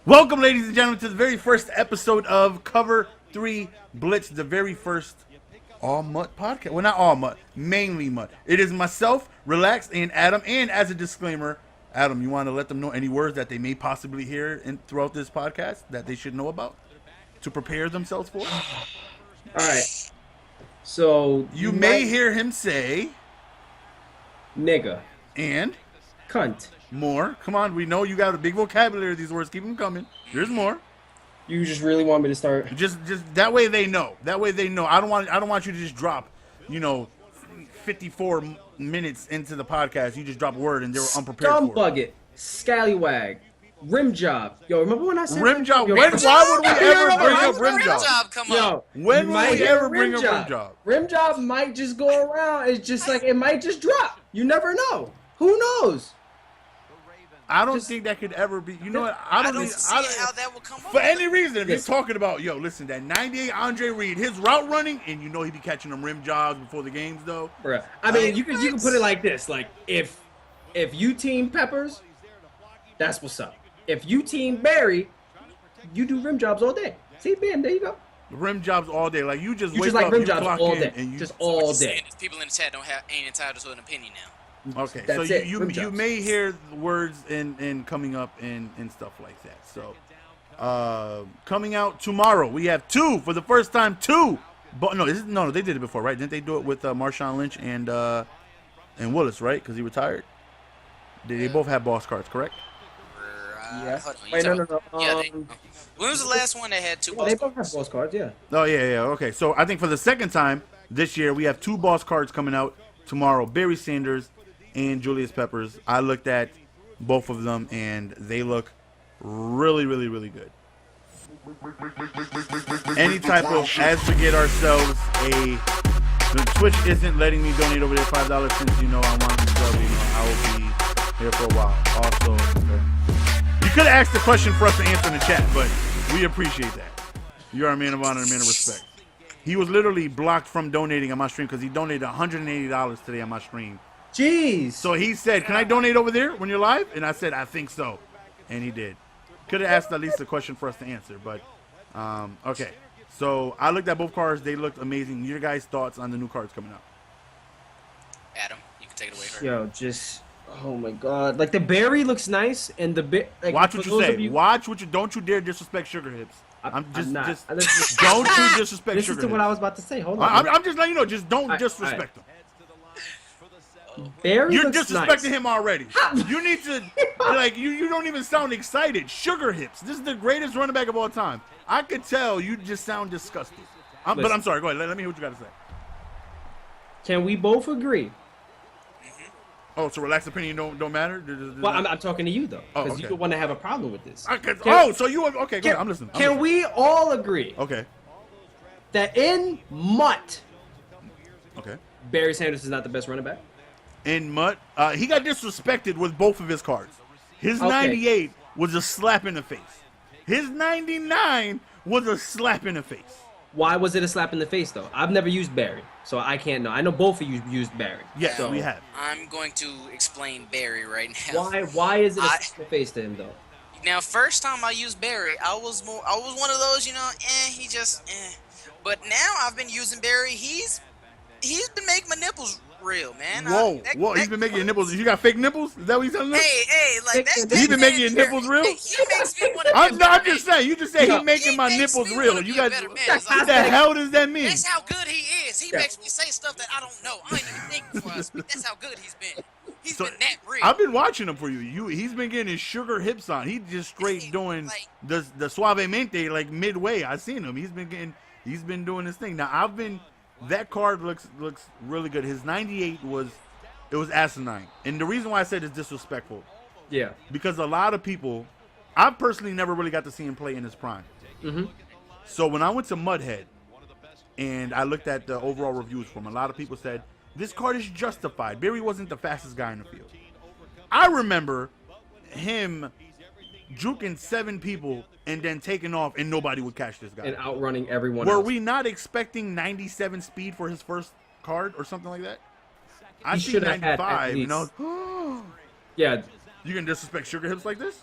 Welcome, ladies and gentlemen, to the very first episode of Cover 3 Blitz, the very first all Mutt podcast. Well, not all Mutt, mainly Mutt. It is myself, Relax, and Adam. And as a disclaimer, Adam, you want to let them know any words that they may possibly hear throughout this podcast that they should know about to prepare themselves for? All right. So you may hear him say nigga and cunt. More. Come on, we know you got a big vocabulary of these words. Keep them coming. There's more. You just really want me to start? Just that way they know. That way they know. I don't want you to just drop, 54 minutes into the podcast. You just drop a word and they were unprepared for it. Scumbucket, scallywag, rim job. Yo, remember when I said rim job? Yo, why would we ever bring up rim job? Come on. When will we ever bring up rim job? Rim job might just go around. It's just like it might just drop. You never know. Who knows? I don't think that could ever be. You know what? I don't see how that would come up. For any reason, if you're talking about, listen, that 98 Andre Reed, his route running, and he be catching them rim jobs before the games, though. Bruh. I mean, you can put it like this. Like, if you team Peppers, that's what's up. If you team Barry, you do rim jobs all day. See, bam, there you go. Rim jobs all day. Like, you just wake just like up, rim you jobs clock all in, day. and you just all day. People in the chat ain't entitled to an opinion now. Okay, That's so it. you may hear words in coming up and stuff like that. So, coming out tomorrow, we have for the first time, But no, they did it before, right? Didn't they do it with Marshawn Lynch and Willis, right? Because he retired. They both have boss cards, correct? Yeah. Wait, no. When was the last one that had two boss They both cards? have boss cards, yeah. Oh yeah. Okay, so I think for the second time this year, we have 2 boss cards coming out tomorrow. Barry Sanders and Julius Peppers. I looked at both of them, and they look really, really, really good. Any type of, as we get ourselves the Twitch isn't letting me donate over there $5 since I want to sub. I will be here for a while. Also, you could have asked the question for us to answer in the chat, but we appreciate that. You are a man of honor and a man of respect. He was literally blocked from donating on my stream because he donated $180 today on my stream. Jeez. So he said, "Can I donate over there when you're live?" And I said, "I think so," and he did. Could have asked at least a question for us to answer, but okay. So I looked at both cards; they looked amazing. Your guys' thoughts on the new cards coming out? Adam, you can take it away. Yo, oh my god! Like the berry looks nice, and the like, watch what you say. Watch what you. Don't you dare disrespect Sugar Hips. I'm not. Don't you disrespect Listen Sugar to Hips. what I was about to say. Hold on. I'm just letting you know. Just don't disrespect him. Barry You're looks disrespecting nice. him already. You need to, you don't even sound excited. Sugar Hips. This is the greatest running back of all time. I could tell you just sound disgusted. But I'm sorry. Go ahead. Let me hear what you got to say. Can we both agree? Oh, so relaxed opinion don't matter? Well, I'm talking to you, though. Because okay. you could want to have a problem with this. So you... Okay, go ahead. I'm listening. Can we all agree Okay. that in Mutt, Okay. Barry Sanders is not the best running back? In Mutt, he got disrespected with both of his cards. His 98 was a slap in the face. His 99 was a slap in the face. Why was it a slap in the face, though? I've never used Barry, so I can't know. I know both of you used Barry. Yes, so we have. I'm going to explain Barry right now. Why is it a slap in the face to him, though? Now, first time I used Barry, I was one of those, he just, But now I've been using Barry. He's been making my nipples real, man. Whoa! He's been making your nipples. You got fake nipples? Is that what he's telling us? Hey, like that's. He's been making your nipples real. He makes me want to. I'm just saying. You just said he making my nipples real. You got what the hell does that mean? That's how good he is. He makes me say stuff that I don't know. I ain't even think before I speak. That's how good he's been. He's been that real. I've been watching him for you. He's been getting his sugar hips on. He just straight doing the suavemente like midway. I seen him. He's been doing his thing. Now that card looks really good. His 98 was asinine, and the reason why I said it's disrespectful, because a lot of people, I personally never really got to see him play in his prime. Mm-hmm. So when I went to Mudhead, and I looked at the overall reviews from him, a lot of people said this card is justified. Barry wasn't the fastest guy in the field. I remember him juking 7 people and then taking off, and nobody would catch this guy. And outrunning everyone Were else. we not expecting 97 speed for his first card or something like that? I see should have had 95, at least. you know? Yeah. You can disrespect Sugar Hips like this?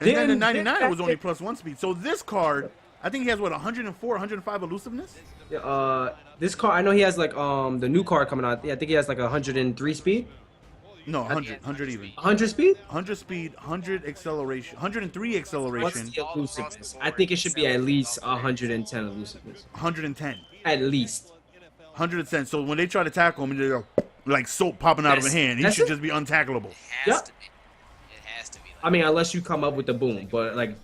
And then the 99 was only +1 speed. So this card, I think he has what 104, 105 elusiveness. This card, I know he has like the new card coming out. I think he has like 103 speed. No, 100 even. 100 speed? 100 speed, 100 acceleration, 103 acceleration. What's the elusiveness? I think it should be at least 110 elusiveness. 110. At least. 110. So when they try to tackle him, they're like soap popping out of a hand. He should just be untackleable. It has to be. It has to be. I mean, unless you come up with the boom, but like,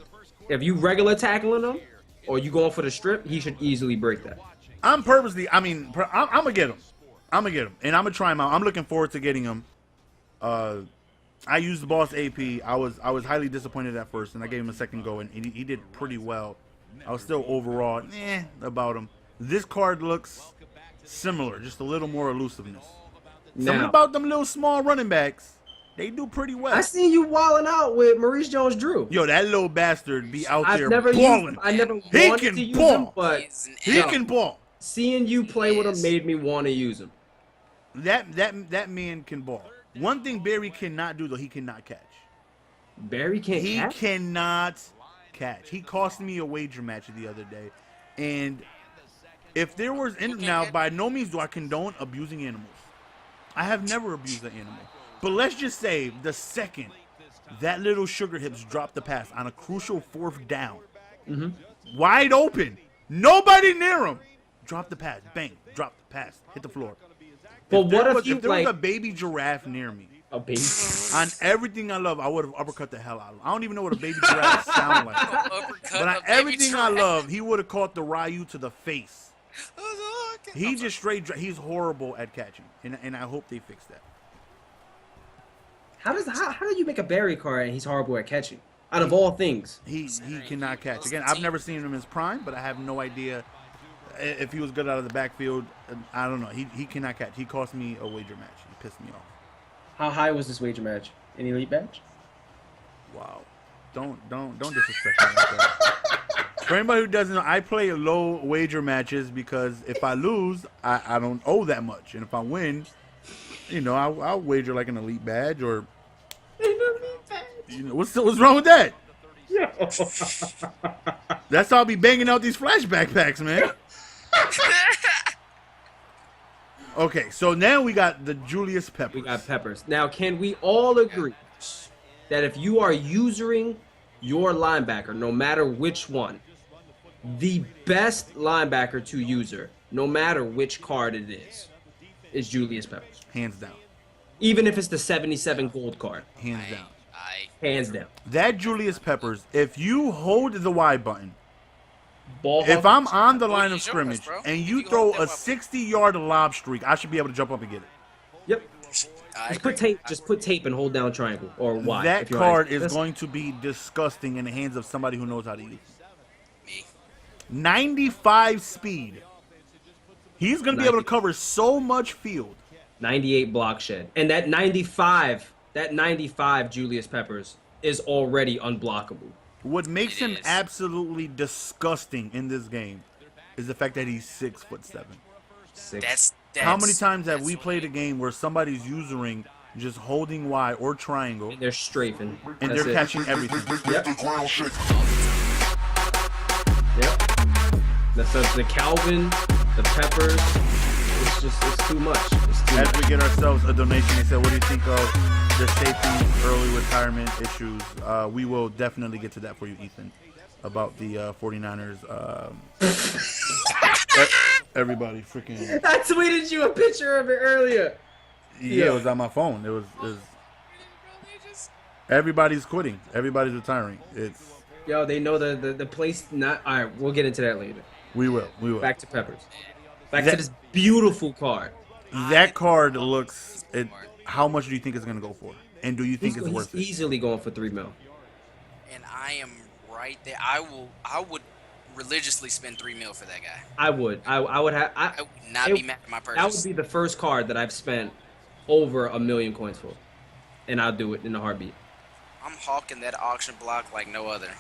if you regular tackling him, or you going for the strip, he should easily break that. I'm gonna get him. I'm gonna get him, and I'm gonna try him out. I'm looking forward to getting him. I used the boss AP. I was highly disappointed at first, and I gave him a second go, and he did pretty well. I was still overall about him. This card looks similar, just a little more elusiveness. Something about them little small running backs. They do pretty well. I seen you wilding out with Maurice Jones-Drew. Yo, that little bastard be out there balling. I never wanted to use him, but he can ball. Seeing you play with him made me want to use him. That man can ball. One thing Barry cannot do though, he cannot catch. Barry can't catch? He cannot catch. He cost me a wager match the other day, and if there was now, by no means do I condone abusing animals. I have never abused an animal. But let's just say the second that little sugar hips dropped the pass on a crucial 4th down, wide open, nobody near him, drop the pass, bang, drop the pass, hit the floor. But if there was a baby giraffe near me, a baby on everything I love, I would have uppercut the hell out of him. I don't even know what a baby giraffe sound like. But on everything I love, he would have caught the Ryu to the face. He just he's horrible at catching, and I hope they fix that. How do you make a Barry card and he's horrible at catching? Out of all things, he cannot catch. Again, I've never seen him in his prime, but I have no idea if he was good out of the backfield. I don't know. He cannot catch. He cost me a wager match. He pissed me off. How high was this wager match? An elite badge? Wow. Don't disrespect me like that. For anybody who doesn't know, I play low wager matches because if I lose, I don't owe that much, and if I win, you know, I'll wager like an elite badge or. You know, what's wrong with that? Yeah. That's how I'll be banging out these flashback packs, man. Okay, so now we got the Julius Peppers. We got Peppers. Now, can we all agree that if you are using your linebacker, no matter which one, the best linebacker to user, no matter which card it is Julius Peppers? Hands down. Even if it's the 77 gold card. Hands down. Hands down. That Julius Peppers, if you hold the Y button, Ball if I'm on the line of scrimmage and you throw a 60-yard lob streak, I should be able to jump up and get it. Yep. Just put tape and hold down triangle or Y. That card is going to be disgusting in the hands of somebody who knows how to use it. Me. 95 speed. He's going to be able to cover so much field. 98 block shed. And that 95 Julius Peppers is already unblockable. What makes him absolutely disgusting in this game is the fact that he's 6'7". That's How many times have we played a game where somebody's using just holding Y or triangle, They're strafing, and they're catching everything? Yep. That's the Calvin, the Peppers. It's too much. As we get ourselves a donation, they said, what do you think of the safety early retirement issues? We will definitely get to that for you, Ethan, about the 49ers. Everybody freaking... I tweeted you a picture of it earlier. Yeah, it was on my phone. It was everybody's quitting. Everybody's retiring. It's... Yo, they know the place not... All right, we'll get into that later. We will. Back to Peppers. Back to this beautiful card. That card looks... How much do you think it's going to go for? And do you think it's worth it? Easily going for $3 million. And I am right there. I would religiously spend $3 million for that guy. I would. I would have. I would not be mad at my purchase. That would be the first card that I've spent over $1 million coins for, and I'll do it in a heartbeat. I'm hawking that auction block like no other,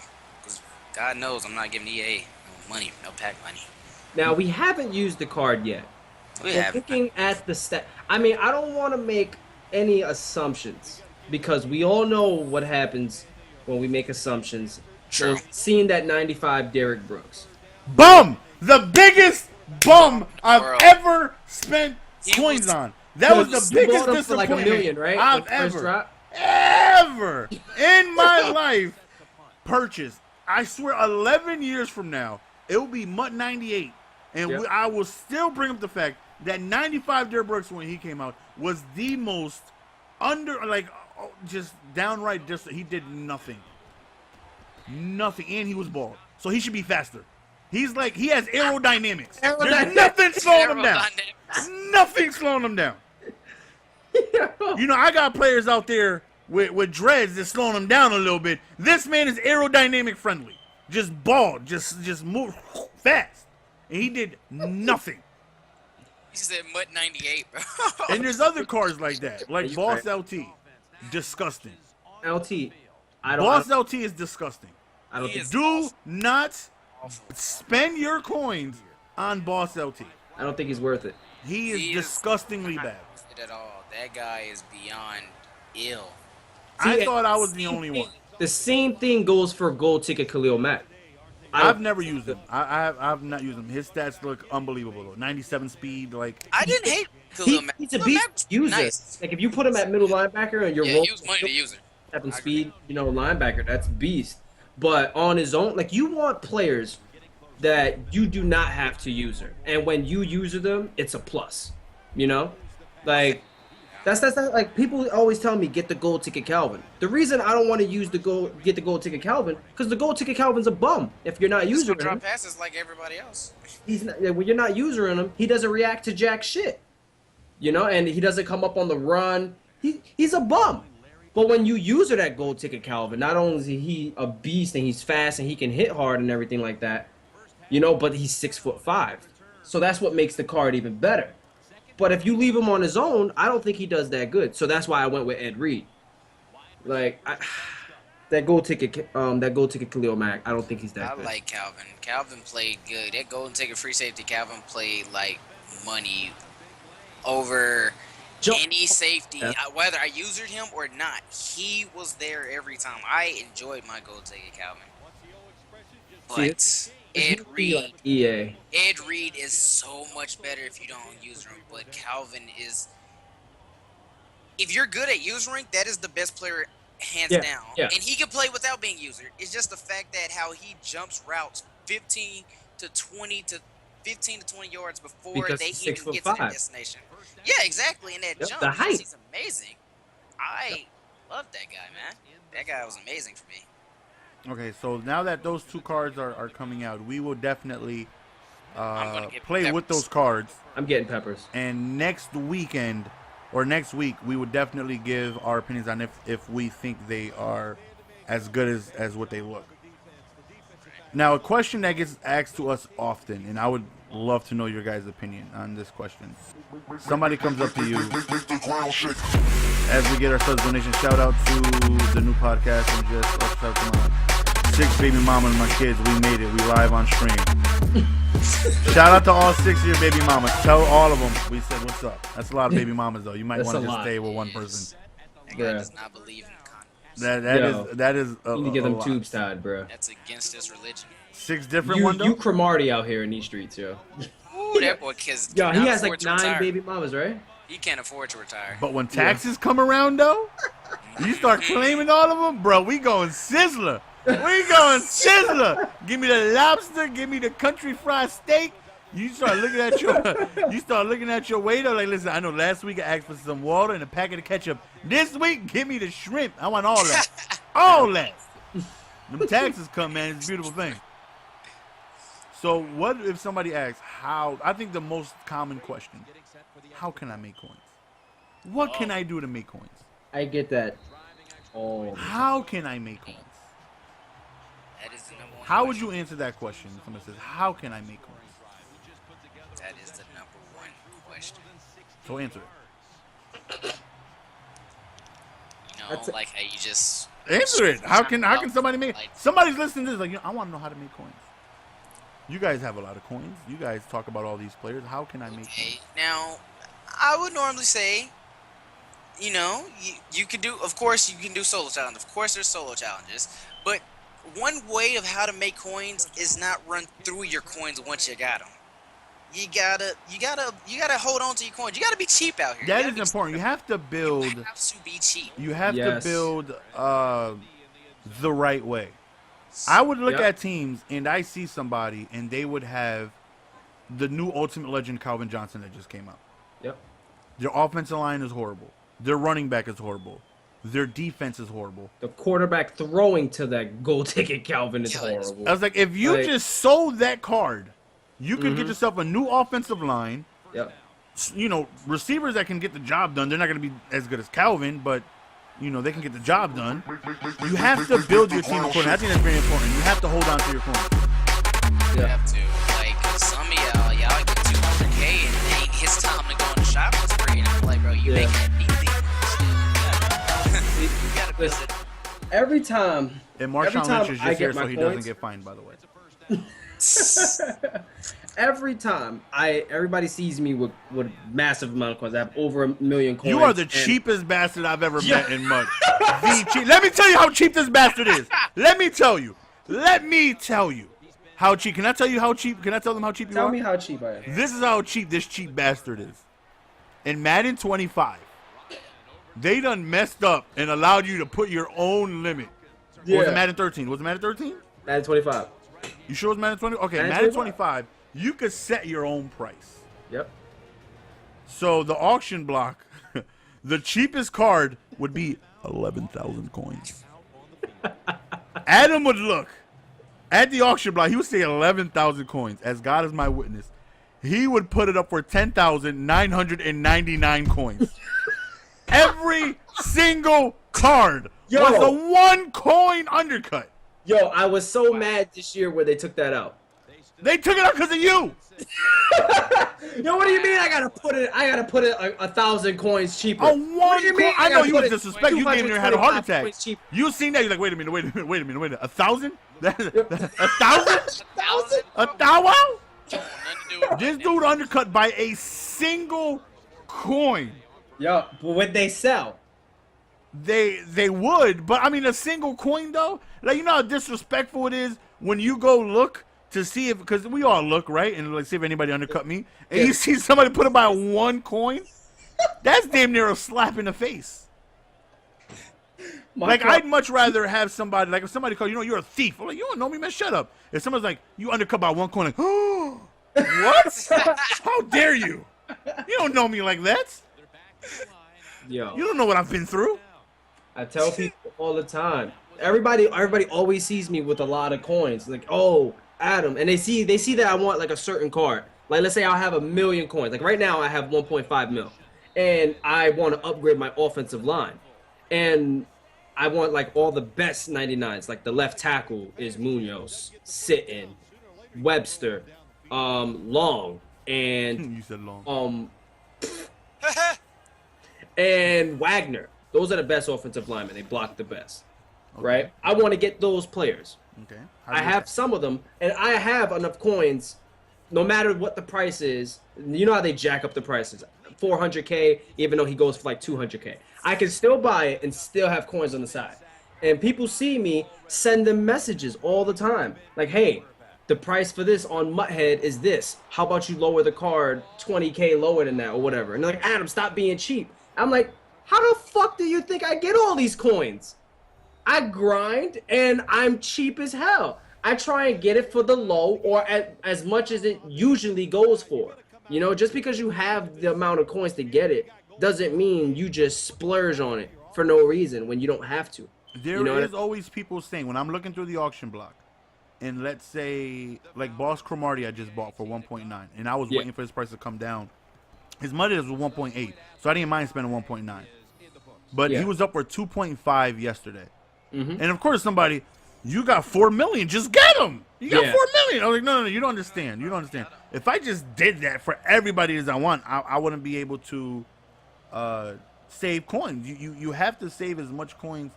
because God knows I'm not giving EA no money, no pack money. Now we haven't used the card yet. We So haven't. looking at the stat, I mean, I don't want to make any assumptions because we all know what happens when we make assumptions. True. Was seeing that 95 Derrick Brooks. Bum! The biggest bum I've Bro. ever spent He coins was- on. That was the You biggest bought him for like disappointment $1 million, right? I've When it first ever dropped? in my life purchased. I swear 11 years from now, it will be Mutt 98. And Yep. I will still bring up the fact that 95 Derrick Brooks, when he came out, was the most just downright he did nothing. Nothing. And he was bald. So he should be faster. He has aerodynamics. There's nothing slowing him down. Nothing slowing him down. You know, I got players out there with dreads that's slowing him down a little bit. This man is aerodynamic friendly. Just bald. Just move fast. And he did nothing. He said Mutt 98, bro. And there's other cars like that. Like You Boss right. LT. Disgusting. LT. Boss LT is disgusting. I don't He think. is- Do not spend your coins on Boss LT. I don't think he's worth it. He is disgustingly bad. Not at all. That guy is beyond ill. I See, thought I was the same only thing- one. The same thing goes for gold ticket Khalil Mack. I've never used him. I've not used him. His stats look unbelievable though. 97 speed, like I didn't hate Khalil Mack. He's a Khalil Mack beast was user. nice. Like if you put him at middle linebacker and you're Yeah, he was money to user. 7 speed, linebacker, that's beast. But on his own, like you want players that you do not have to user, and when you user them, it's a plus. Like that's like people always tell me get the gold ticket Calvin. The reason I don't want to get the gold ticket Calvin because the gold ticket Calvin's a bum if you're not He's using gonna him. drop passes like everybody else. He's not, when you're not using him, he doesn't react to jack shit. And he doesn't come up on the run. He's a bum. But when you user that gold ticket Calvin, not only is he a beast and he's fast and he can hit hard and everything like that, but he's 6'5". So that's what makes the card even better. But if you leave him on his own, I don't think he does that good. So that's why I went with Ed Reed. Like that gold ticket Khalil Mack, I don't think he's that I good. like Calvin. Calvin played good. That golden ticket free safety Calvin played like money over any safety. Yeah. Whether I usered him or not, he was there every time. I enjoyed my gold ticket Calvin. But Ed Reed, EA. Ed Reed is so much better if you don't use him. But Calvin is, if you're good at using, that is the best player hands Yeah, down. yeah. And he can play without being user. It's just the fact that how he jumps routes 15 to 20 yards before Because they he's even get to their 6'5". destination. Yeah, exactly. And that Yep, jump, the height. he's amazing. I love that guy, man. That guy was amazing for me. okay. So now that those two cards are coming out, we will definitely I'm gonna get play with peppers. those cards. I'm getting peppers. And next week, we would definitely give our opinions on if we think they are as good as what they look. Now, a question that gets asked to us often, and I would love to know your guys' opinion on this question. Somebody comes up to you as we get our subs donation. Shout out to the new podcast and just shout out to my 6 baby mama and my kids. We made it. We live on stream. Shout out to all 6 of your baby mamas. Tell all of them we said what's up. That's a lot of baby mamas though. You might That's want a to just lot. stay with one person. That guy Yeah. does not believe in condoms. That is You need to get a them lot. tubes tied, bro. That's against his religion. 6 different You ones though? you Cromartie out here in these streets, yo. Ooh, that boy kids. Yo, he cannot has afford like to 9 retire. baby mamas, right? He can't afford to retire. But when taxes come around though, you start claiming all of them, bro. We going sizzler. We going sizzler. Give me the lobster. Give me the country fried steak. You start looking at your waiter like, listen, I know last week I asked for some water and a packet of ketchup. This week, give me the shrimp. I want all that. All that. Them taxes come, man. It's a beautiful thing. So what if somebody asks how? I think the most common question, how can I make coins? What can I do to make coins? I get that. Oh, How can I make coins? That is the number one How would question. you answer that question? If somebody says, how can I make coins? That is the number one question. So answer it. That's a- Like how you just Answer it. How can somebody make? Like, Somebody's listening to this like, I want to know how to make coins. You guys have a lot of coins. You guys talk about all these players. How can I make coins? okay. Now, I would normally say you know, you can do. Of course, you can do solo challenges. Of course, there's solo challenges. But one way of how to make coins is not run through your coins once you got them. You gotta hold on to your coins. You gotta be cheap out here. That is important. You have to build. You have to be cheap. You have to build the right way. I would look at teams and I see somebody and they would have the new Ultimate Legend Calvin Johnson that just came out. Yep. Their offensive line is horrible. Their running back is horrible. Their defense is horrible. The quarterback throwing to that goal ticket Calvin is horrible. I was like, if you just sold that card, you could get yourself a new offensive line. Yep. You know, receivers that can get the job done. They're not going to be as good as Calvin, but, you know, they can get the job done. You have to build your team accordingly. I think that's very important. You have to hold on to your coins. You have to. Like, some of y'all get 200K and it ain't his time to go on the shopping spree. And I'm like, bro, you make that easy. You gotta Listen, every time And Marshawn Lynch is I just here get so my he coins- doesn't get fined, by the way. Every time everybody sees me with a massive amount of coins. I have over 1 million coins. You are the cheapest bastard I've ever met in mud. Let me tell you how cheap this bastard is. Let me tell you how cheap. Can I tell you how cheap? Can I tell them how cheap you are? Tell me how cheap I am. This is how cheap this cheap bastard is. In Madden 25, they done messed up and allowed you to put your own limit. Or was it Madden 13? Was it Madden 13? Madden 25. You sure it was Madden 20? Okay, Madden 25, you could set your own price. Yep. So the auction block, the cheapest card would be 11,000 coins. Adam would look at the auction block. He would say 11,000 coins. As God is my witness, he would put it up for 10,999 coins. Every single card was a 1 coin undercut. Yo, I was so mad this year where they took that out. They took it out because of you. Yo, what do you mean? I gotta put it 1,000 coins cheaper. A 1 coin. I know you was disrespect. You came in there and had a heart attack. You seen that? You're like, wait a minute. 1,000? 1,000? 1,000? This dude undercut by a single coin. Yo, but would they sell? They would, but I mean a single coin though. Like, you know how disrespectful it is when you go look to see if, because we all look, right, and like see if anybody undercut me, and you see somebody put it by 1 coin. That's damn near a slap in the face. Like, I'd much rather have somebody, like if somebody called, you know, you're a thief. I'm like, you don't know me, man. Shut up. If someone's like, you undercut by 1 coin, like, oh, what? How dare you? You don't know me like that. Yo, You don't know what I've been through. I tell people all the time. Everybody always sees me with a lot of coins. Like, oh, Adam, and they see that I want like a certain card. Like, let's say I'll have 1 million coins. Like right now I have 1.5 mil, and I want to upgrade my offensive line, and I want like all the best 99s. Like the left tackle is Munoz, Sitton, Webster, Long, and You said long. and Wagner. Those are the best offensive linemen. They block the best, right? I want to get those players. Okay. I have some of them, and I have enough coins, no matter what the price is. You know how they jack up the prices, 400K, even though he goes for like 200K. I can still buy it and still have coins on the side. And people see me send them messages all the time, like, hey, the price for this on Mutthead is this. How about you lower the card 20K lower than that or whatever? And they're like, Adam, stop being cheap. I'm like, how the fuck do you think I get all these coins? I grind and I'm cheap as hell. I try and get it for the low or as much as it usually goes for. You know, just because you have the amount of coins to get it doesn't mean you just splurge on it for no reason when you don't have to. There is always people saying, when I'm looking through the auction block, and let's say, like Boss Cromartie I just bought for 1.9, and I was waiting for his price to come down. His money was 1.8, so I didn't mind spending 1.9. But he was up for 2.5 yesterday. And of course somebody, you got 4 million, just get him. You got 4 million. I was like, no, you don't understand. You don't understand. If I just did that for everybody as I want, I wouldn't be able to save coins. You have to save as much coins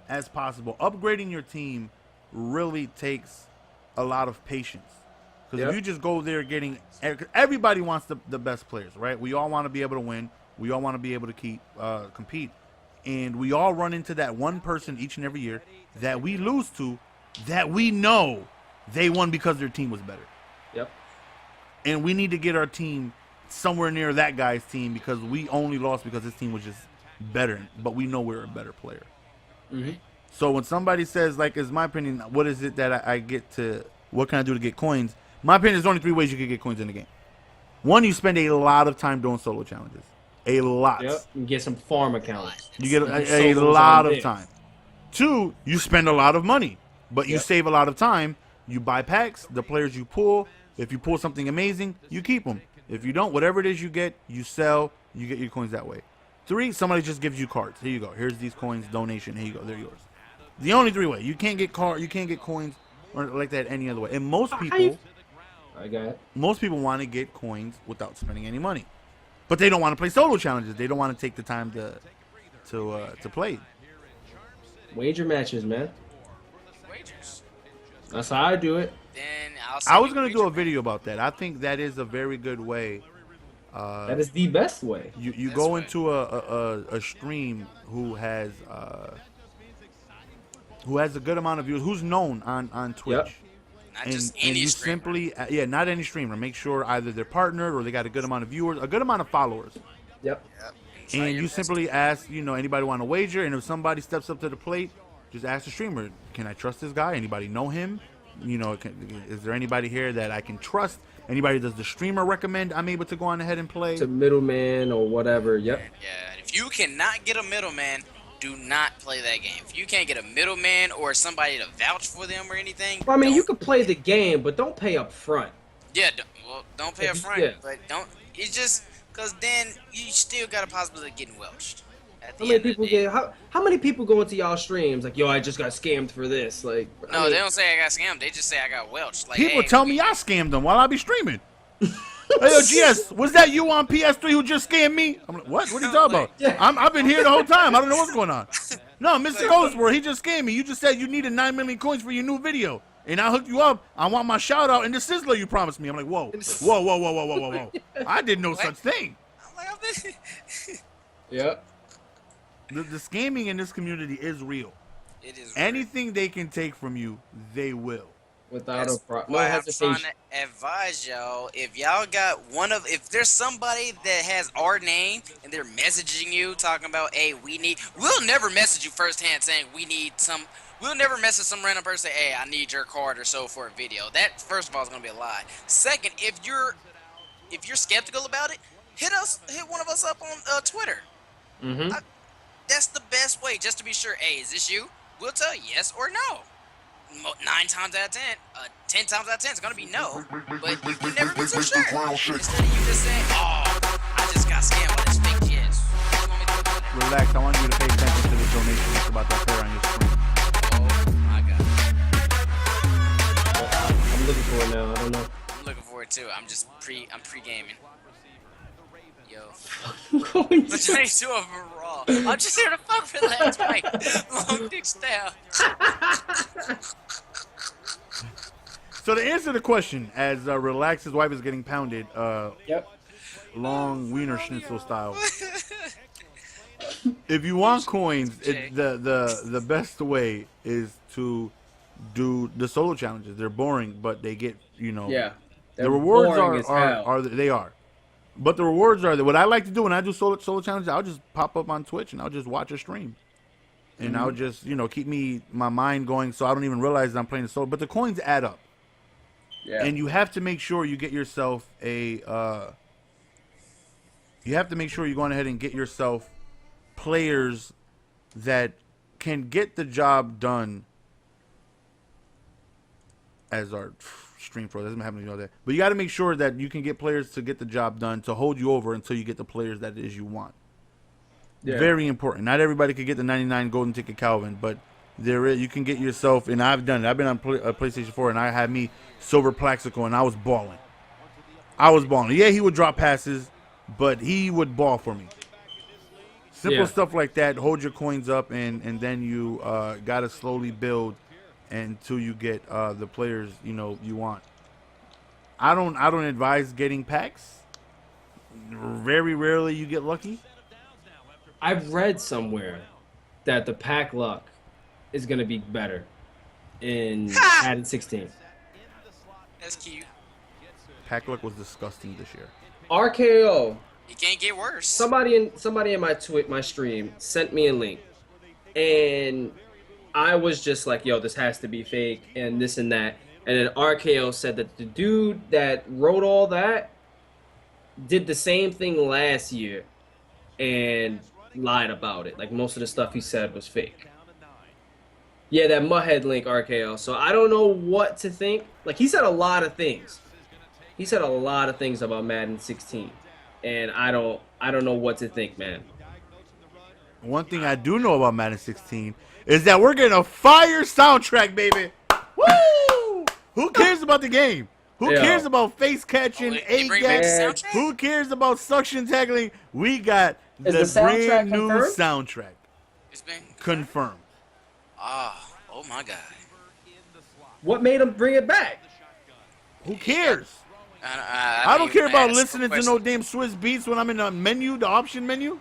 as possible. Upgrading your team really takes a lot of patience. Because if you just go there getting, everybody wants the best players, right? We all want to be able to win. We all want to be able to compete. and we all run into that one person each and every year that we lose to, that we know they won because their team was better. Yep. And we need to get our team somewhere near that guy's team because we only lost because his team was just better, but we know we're a better player. Mm-hmm. So when somebody says, like, is my opinion, what is it that I get to, what can I do to get coins? My opinion, there's only 3 ways you can get coins in the game. 1, you spend a lot of time doing solo challenges. A lot. Yep. You get some farm accounts. You get a lot of time. 2, you spend a lot of money, but you save a lot of time. You buy packs, the players you pull. If you pull something amazing, you keep them. If you don't, whatever it is you get, you sell. You get your coins that way. 3, somebody just gives you cards. Here you go. Here's these coins, donation. Here you go. They're yours. The only 3 ways. You can't get coins or like that any other way. And most people, most people want to get coins without spending any money, but they don't want to play solo challenges. They don't want to take the time to play. Wager matches, man. Wagers. That's how I do it. Then I was gonna do a video about that. I think that is a very good way. That is the best way. You go into a stream who has a good amount of viewers, who's known on Twitch. Yep. Not And, just and any you streamer. simply, not any streamer. Make sure either they're partnered or they got a good amount of viewers, a good amount of followers. Yep. Yep. Try And your you best. simply ask, anybody want to wager? And if somebody steps up to the plate, just ask the streamer, can I trust this guy? Anybody know him? Is there anybody here that I can trust? Anybody does the streamer recommend I'm able to go on ahead and play? To middleman or whatever. Yep. Yeah, if you cannot get a middleman, do not play that game. If you can't get a middleman or somebody to vouch for them or anything, Well, I mean, don't- you could play the game, but don't pay up front. Yeah, don't pay up front, Yeah. but don't. It's just because then you still got a possibility of getting welched. At How the many end of people the day. get? How many people go into y'all streams like, yo, I just got scammed for this? Like, I No, mean, they don't say I got scammed. They just say I got welched. Like, People hey, tell me I scammed them while I be streaming. Hey, yo, GS, was that you on PS3 who just scammed me? I'm like, what? What are you talking about? Yeah. I've been here the whole time. I don't know what's going on. No, Mr. Ghostworld, he just scammed me. You just said you needed 9 million coins for your new video. And I hooked you up. I want my shout out and the Sizzler you promised me. I'm like, whoa. I did no such thing. I'm like, I've been- Yep. The scamming in this community is real. It is. Anything they can take from you, they will. Without That's no why I'm trying hesitation. to advise y'all. If y'all got if there's somebody that has our name and they're messaging you talking about, hey, we'll never message you firsthand saying we'll never message some random person say, hey, I need your card or so for a video. That, first of all, is gonna be a lie. Second, if you're skeptical about it, hit one of us up on Twitter. Mm-hmm. That's the best way, just to be sure. Hey, is this you? We'll tell you yes or no. 9 times out of 10, 10 times out of 10, it's gonna be no. But you can never be so sure. Instead of you just saying, oh, I just got scammed by this fake yes. You want me to do that? Relax. I want you to pay attention to the donation. It's about that player on your screen. Oh my god. I'm looking for it now. I don't know. I'm looking forward to it. I'm pre-gaming. Yo. I'm going But to... 22 of them are raw. I'm just here to fuck relax, right? Long dick style. So to answer the question, as Relax's wife is getting pounded, Yep. long wiener schnitzel style. If you want coins, the best way is to do the solo challenges. They're boring, but they get Yeah. the rewards boring as hell. are. But the rewards are what I like to do when I do solo challenges. I'll just pop up on Twitch and I'll just watch a stream, and I'll just keep my mind going so I don't even realize that I'm playing the solo. But the coins add up. Yeah. And you have to make sure you get yourself you have to make sure you're going ahead and get yourself players that can get the job done. As our stream pro doesn't happen to know that, but you got to make sure that you can get players to get the job done to hold you over until you get the players that it is you want. Yeah. Very important. Not everybody can get the 99 golden ticket Calvin, but you can get yourself, and I've done it. I've been on PlayStation 4, and I had me Silver Plaxico, and I was balling. Yeah, he would drop passes, but he would ball for me. Simple stuff like that. Hold your coins up, and then you got to slowly build until you get the players you want. I don't advise getting packs. Very rarely you get lucky. I've read somewhere that the pack luck is gonna be better in Madden 16. That's cute. Pack luck was disgusting this year. RKO. It can't get worse. Somebody in my stream sent me a link, and I was just like, "Yo, this has to be fake," and this and that. And then RKO said that the dude that wrote all that did the same thing last year and lied about it. Like most of the stuff he said was fake. Yeah, that Muthead link, RKO. So I don't know what to think. Like he said a lot of things. He said a lot of things about Madden 16, and I don't know what to think, man. One thing I do know about Madden 16 is that we're getting a fire soundtrack, baby. Woo! Who cares about the game? Who cares about face catching, A-gap? Who cares about suction tackling? We got the brand new soundtrack. It's been confirmed. Oh my God. What made him bring it back? Who cares? I don't care about listening to no damn Swiss beats when I'm in the menu, the option menu.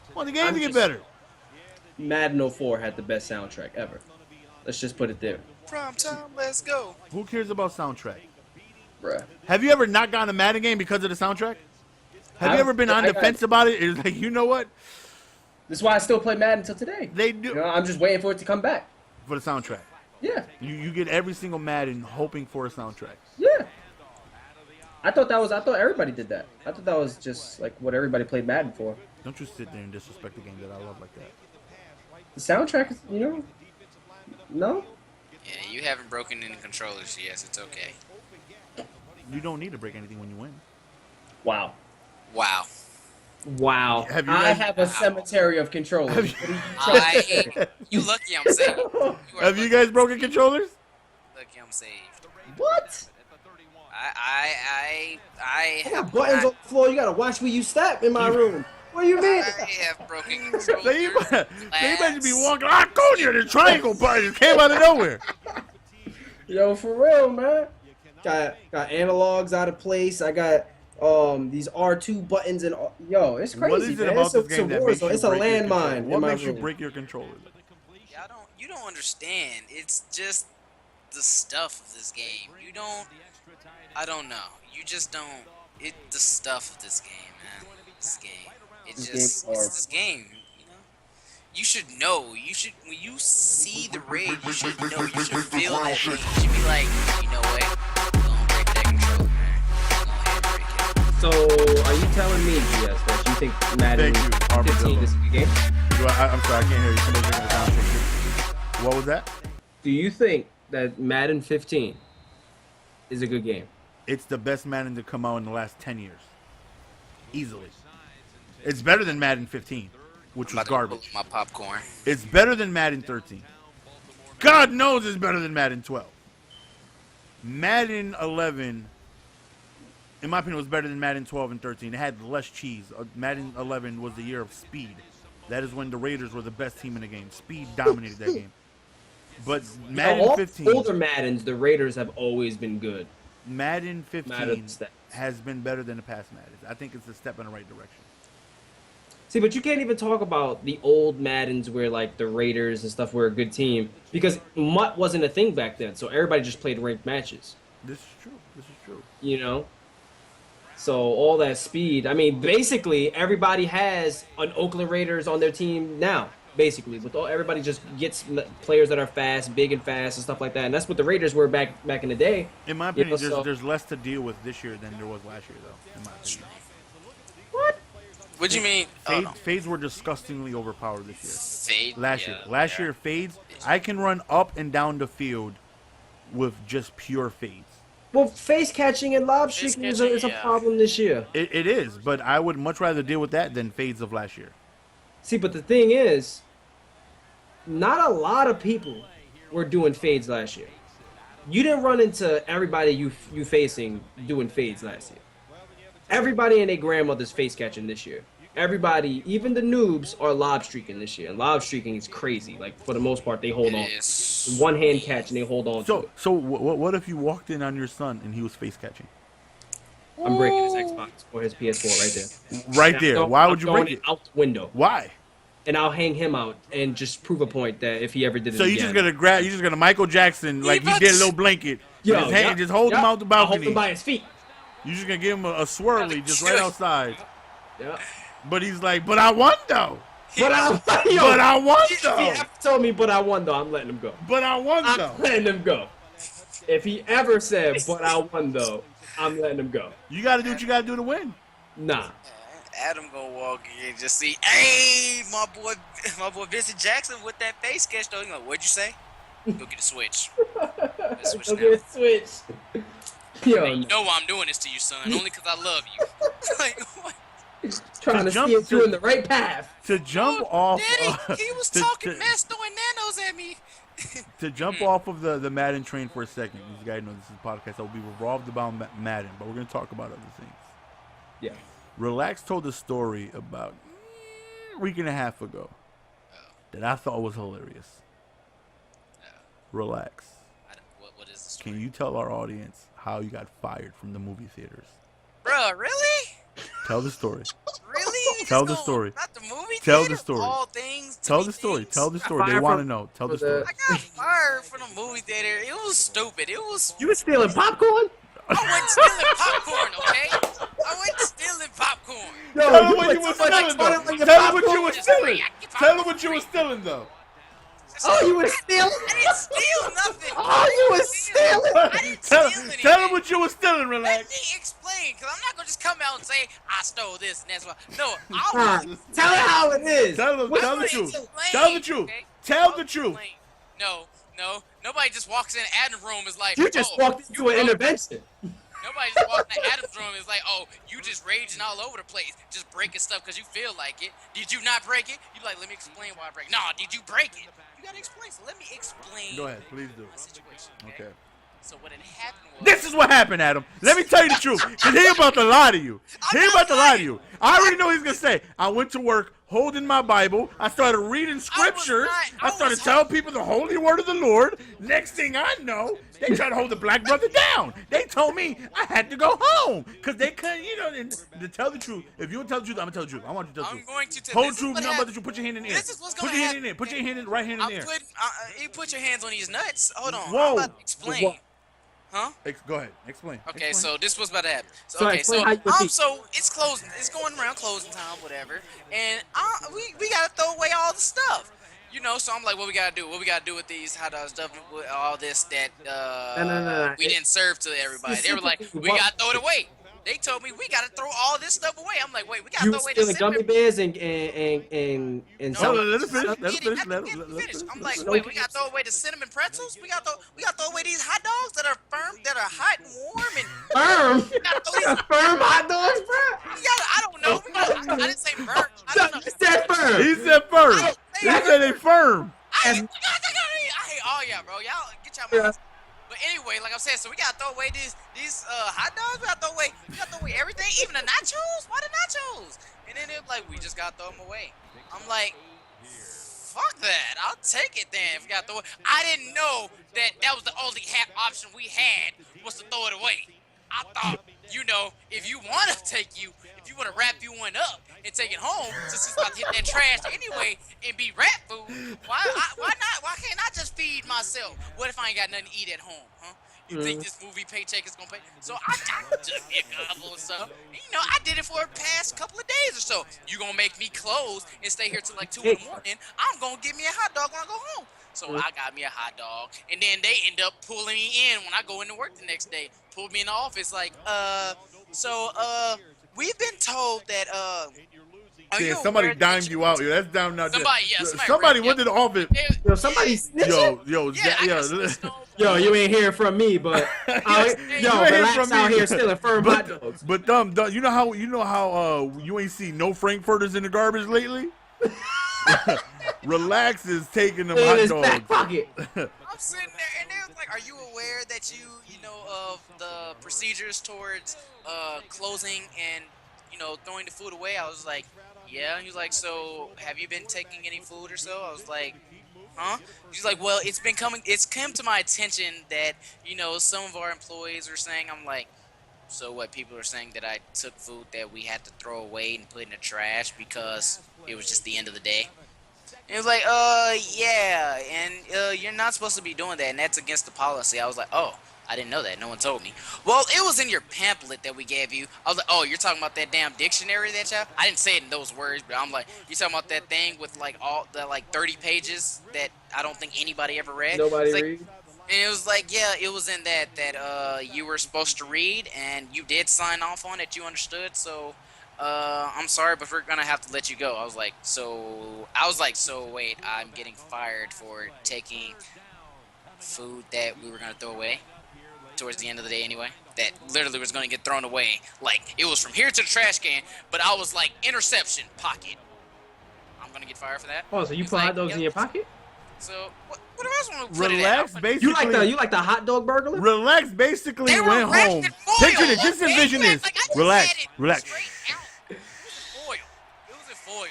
I want the game to get better. Madden 04 had the best soundtrack ever. Let's just put it there. Prime time, let's go. Who cares about soundtrack? Bruh. Have you ever not gotten a Madden game because of the soundtrack? Have you ever been on the fence about it? It's like, you know what? This is why I still play Madden until today. They do. You know, I'm just waiting for it to come back. For the soundtrack. Yeah. You get every single Madden hoping for a soundtrack. Yeah. I thought everybody did that. I thought that was just like what everybody played Madden for. Don't you sit there and disrespect the game that I love like that. The soundtrack is, you know, no? Yeah, you haven't broken any controllers, yes, it's okay. You don't need to break anything when you win. Wow. Wow. Wow. I have a cemetery of controllers. You lucky I'm saved. Have you guys broken controllers? Lucky I'm saved. What? I have buttons on the floor. You gotta watch where you step in my room. What do you mean? I have broken controllers. They might be walking. Go near the triangle button. It came out of nowhere. Yo, for real, man. Got analogs out of place. I got these R2 buttons and yo, it's crazy. What is it man. about this game that makes you it's a landmine. What makes you break your controller? You don't understand. It's just the stuff of this game. I don't know. You just don't. The stuff of this game, man. This game. It's this game. You know. You should know. When you see the rage, you should know. You should feel that thing. You should be like, you know what? Don't break that controller, man. Go ahead and break it. So, are you telling me, GS, that you think Madden 15 is a good game? I'm sorry, I can't hear you. Somebody's making a sound. What was that? Do you think that Madden 15 is a good game? It's the best Madden to come out in the last 10 years. Easily. It's better than Madden 15, which was garbage. My popcorn. It's better than Madden 13. God knows it's better than Madden 12. Madden 11, in my opinion, was better than Madden 12 and 13. It had less cheese. Madden 11 was the year of speed. That is when the Raiders were the best team in the game. Speed dominated that game. But Madden 15... older Maddens, the Raiders have always been good. Madden 15 has been better than the past Madden. I think it's a step in the right direction. See, but you can't even talk about the old Maddens where, like, the Raiders and stuff were a good team because MUT wasn't a thing back then, so everybody just played ranked matches. This is true. You know? So all that speed, I mean, basically everybody has an Oakland Raiders on their team now. Basically, with everybody just gets players that are fast, big and fast, and stuff like that, and that's what the Raiders were back in the day. In my opinion, there's less to deal with this year than there was last year, though. In my opinion. What? What do you mean? Fades were disgustingly overpowered this year. Last year, fades. I can run up and down the field with just pure fades. Well, face catching and lob streaking is a problem this year. It is, but I would much rather deal with that than fades of last year. See, but the thing is, not a lot of people were doing fades last year. You didn't run into everybody you facing doing fades last year. Everybody and their grandmother's face catching this year. Everybody, even the noobs, are lob streaking this year. And lob streaking is crazy. Like, for the most part, they hold on. One hand catch and they hold on to it. So what if you walked in on your son and he was face catching? I'm breaking his Xbox or his PS4 right there. Right there. Why would you break it? Out the window. Why? and I'll hang him out and just prove a point that if he ever did it So again. you're just gonna grab, you're just gonna Michael Jackson like he did a little blanket. Yo, Just, hang, just hold him out the I'll hold balcony. him by his feet. You're just gonna give him a swirly just right outside. Yeah. But he's like, but I won though. But I won If though. he ever told me, but I won though, I'm letting him go. But I won I'm though. letting him go. If he ever said, but I won though, I'm letting him go. You gotta do what you gotta do to win. Nah. Adam gonna walk in and just see, hey, my boy Vincent Jackson with that face sketch though. He's like, what'd you say? Go get a switch. Let's switch Okay, now. switch. Yo, Man, you know why I'm doing this to you, son. Only because I love you. Like, what? trying to jump steer to- you in the right path. To jump off. Daddy, he was talking mess, throwing nanos at me. To jump off of the Madden train for a second, you guys know this is a podcast that will be revolved about Madden, but we're gonna talk about other things. Yeah. Relax told a story about a week and a half ago that I thought was hilarious. Relax. What is the story? Can you tell our audience how you got fired from the movie theaters? Bruh, really? Tell the story. Really? You Tell just the story. Not the movie Tell the theater? story. All things. to Tell be the story. things? Tell the story. They Fired want to from- know. Tell for the story. I got fired from the movie theater. It was stupid. It was. You were stealing popcorn? I went stealing popcorn, okay? I went stealing popcorn. Yo, Tell them you what put you were so much stealing, fun though. in your Tell them what popcorn? you were stealing. Tell them what you were stealing, though. Oh, you were stealing? I didn't steal nothing. Oh, you were stealing? I didn't steal anything. Tell them what you were stealing, Let relax. me explain, because I'm not going to just come out and say, I stole this and that's why. No, Ah, tell it how it is. Tell them, What- tell the Let me truth. explain, Tell the truth. okay? Tell the truth. Explain. No. Nobody just walks in Adam's room is like, You just oh, walked into an broke. intervention. Nobody just walks in Adam's room and is like, oh, you just raging all over the place, just breaking stuff because you feel like it. Did you not break it? You like, let me explain why I break it. Nah, did you break it? You gotta explain. So let me explain. Go ahead, please do. My situation. Okay. So what had happened was. This is what happened, Adam. Let me tell you the truth. Because he about to lie to you. I'm He not about to lie to lying. you. I already know he's going to say, I went to work holding my Bible. I started reading scriptures. I started telling people the holy word of the Lord. Next thing I know, they tried to hold the black brother down. They told me I had to go home. Because they couldn't, and to tell the truth. If you would tell the truth, I'm going to tell the truth. I want you to tell the I'm truth. going to tell Hold this is truth, what nothing but the happened. truth. Put your hand in the air. This is what's Put gonna your hand in happen. there. Put your hand in, right hand in I'm the air. putting. You put your hands on these nuts. Hold on. Whoa. I'm about to explain. What? Huh? Go ahead. Explain. Okay, Explain. so this was about to happen. So, So okay, explain so how you repeat. so it's closing. It's going around closing time, whatever. And we gotta throw away all the stuff, So I'm like, what we gotta do? What we gotta do with these hot dog stuff? With all this that No. we didn't serve to everybody. They were like, we gotta throw it away. They told me we gotta throw all this stuff away. I'm like, wait, we gotta You throw away the stealing gummy cinnamon. bears and No, some. let us finish. Let us Get it, finish. let Let me us finish. finish. I'm like, Okay. wait, we gotta throw away the cinnamon pretzels. We gotta throw away these hot dogs that are firm, that are hot and warm, and Firm. we gotta throw these. Firm hot dogs, bro. We gotta, I don't know. I didn't say burnt. I don't know. You said firm. He said firm. He said they firm. I hate all y'all, bro. Y'all get y'all minds. But anyway, like I'm saying, so we gotta throw away these hot dogs. We gotta throw away everything, even the nachos. Why the nachos? And then they're like, we just gotta throw them away. I'm like, fuck that. I'll take it then. If we gotta throw it, I didn't know that was the only option we had was to throw it away. I thought, if you want to wrap you one up and take it home, since it's about to hit that trash anyway and be rat food, why not? Why can't I just feed myself? What if I ain't got nothing to eat at home, huh? You think this movie paycheck is gonna pay? So I just pick up or something. I did it for the past couple of days or so. You gonna make me close and stay here till like 2 in the morning? I'm gonna get me a hot dog when I go home. So I got me a hot dog, and then they end up pulling me in when I go into work the next day. Pulled me in the office like, we've been told that are you Somebody aware that dimed you out. That's down now. Somebody went to the office. Yo, somebody snitching. Yo, You ain't hearing from me, but You ain't relax from out me. here stealing firm hot dogs. But you know how you ain't seen no frankfurters in the garbage lately. Relax is taking them In hot his back dogs. pocket. I'm sitting there, and they was like, "Are you aware that you know of the procedures towards closing and throwing the food away?" I was like, "Yeah." And he was like, "So have you been taking any food or so?" I was like, "Huh?" He's like, "Well, it's come to my attention that some of our employees are saying." I'm like, "So what? People are saying that I took food that we had to throw away and put in the trash because it was just the end of the day." And he was like, yeah, and you're not supposed to be doing that, and that's against the policy. I was like, oh, I didn't know that. No one told me. Well, it was in your pamphlet that we gave you. I was like, oh, you're talking about that damn dictionary that y'all? I didn't say it in those words, but I'm like, you talking about that thing with like all the like 30 pages that I don't think anybody ever read? Nobody Like, read. and it was like, yeah, it was in that you were supposed to read, and you did sign off on it. You understood, so I'm sorry, but we're gonna have to let you go. I was like, so wait, I'm getting fired for taking food that we were gonna throw away towards the end of the day anyway. That literally was gonna get thrown away. Like it was from here to the trash can, but I was like, interception, pocket. I'm gonna get fired for that. Oh, so you He's put like, hot dogs yeah. in your pocket? So what else want to put Relax, it at? basically. You like the hot dog burglar? Relax, basically They were went wrapped home. in foil, Picture this. Just okay? envision this. Like, I just Relax, had it relax. straight out. It was in foil. It was in foil.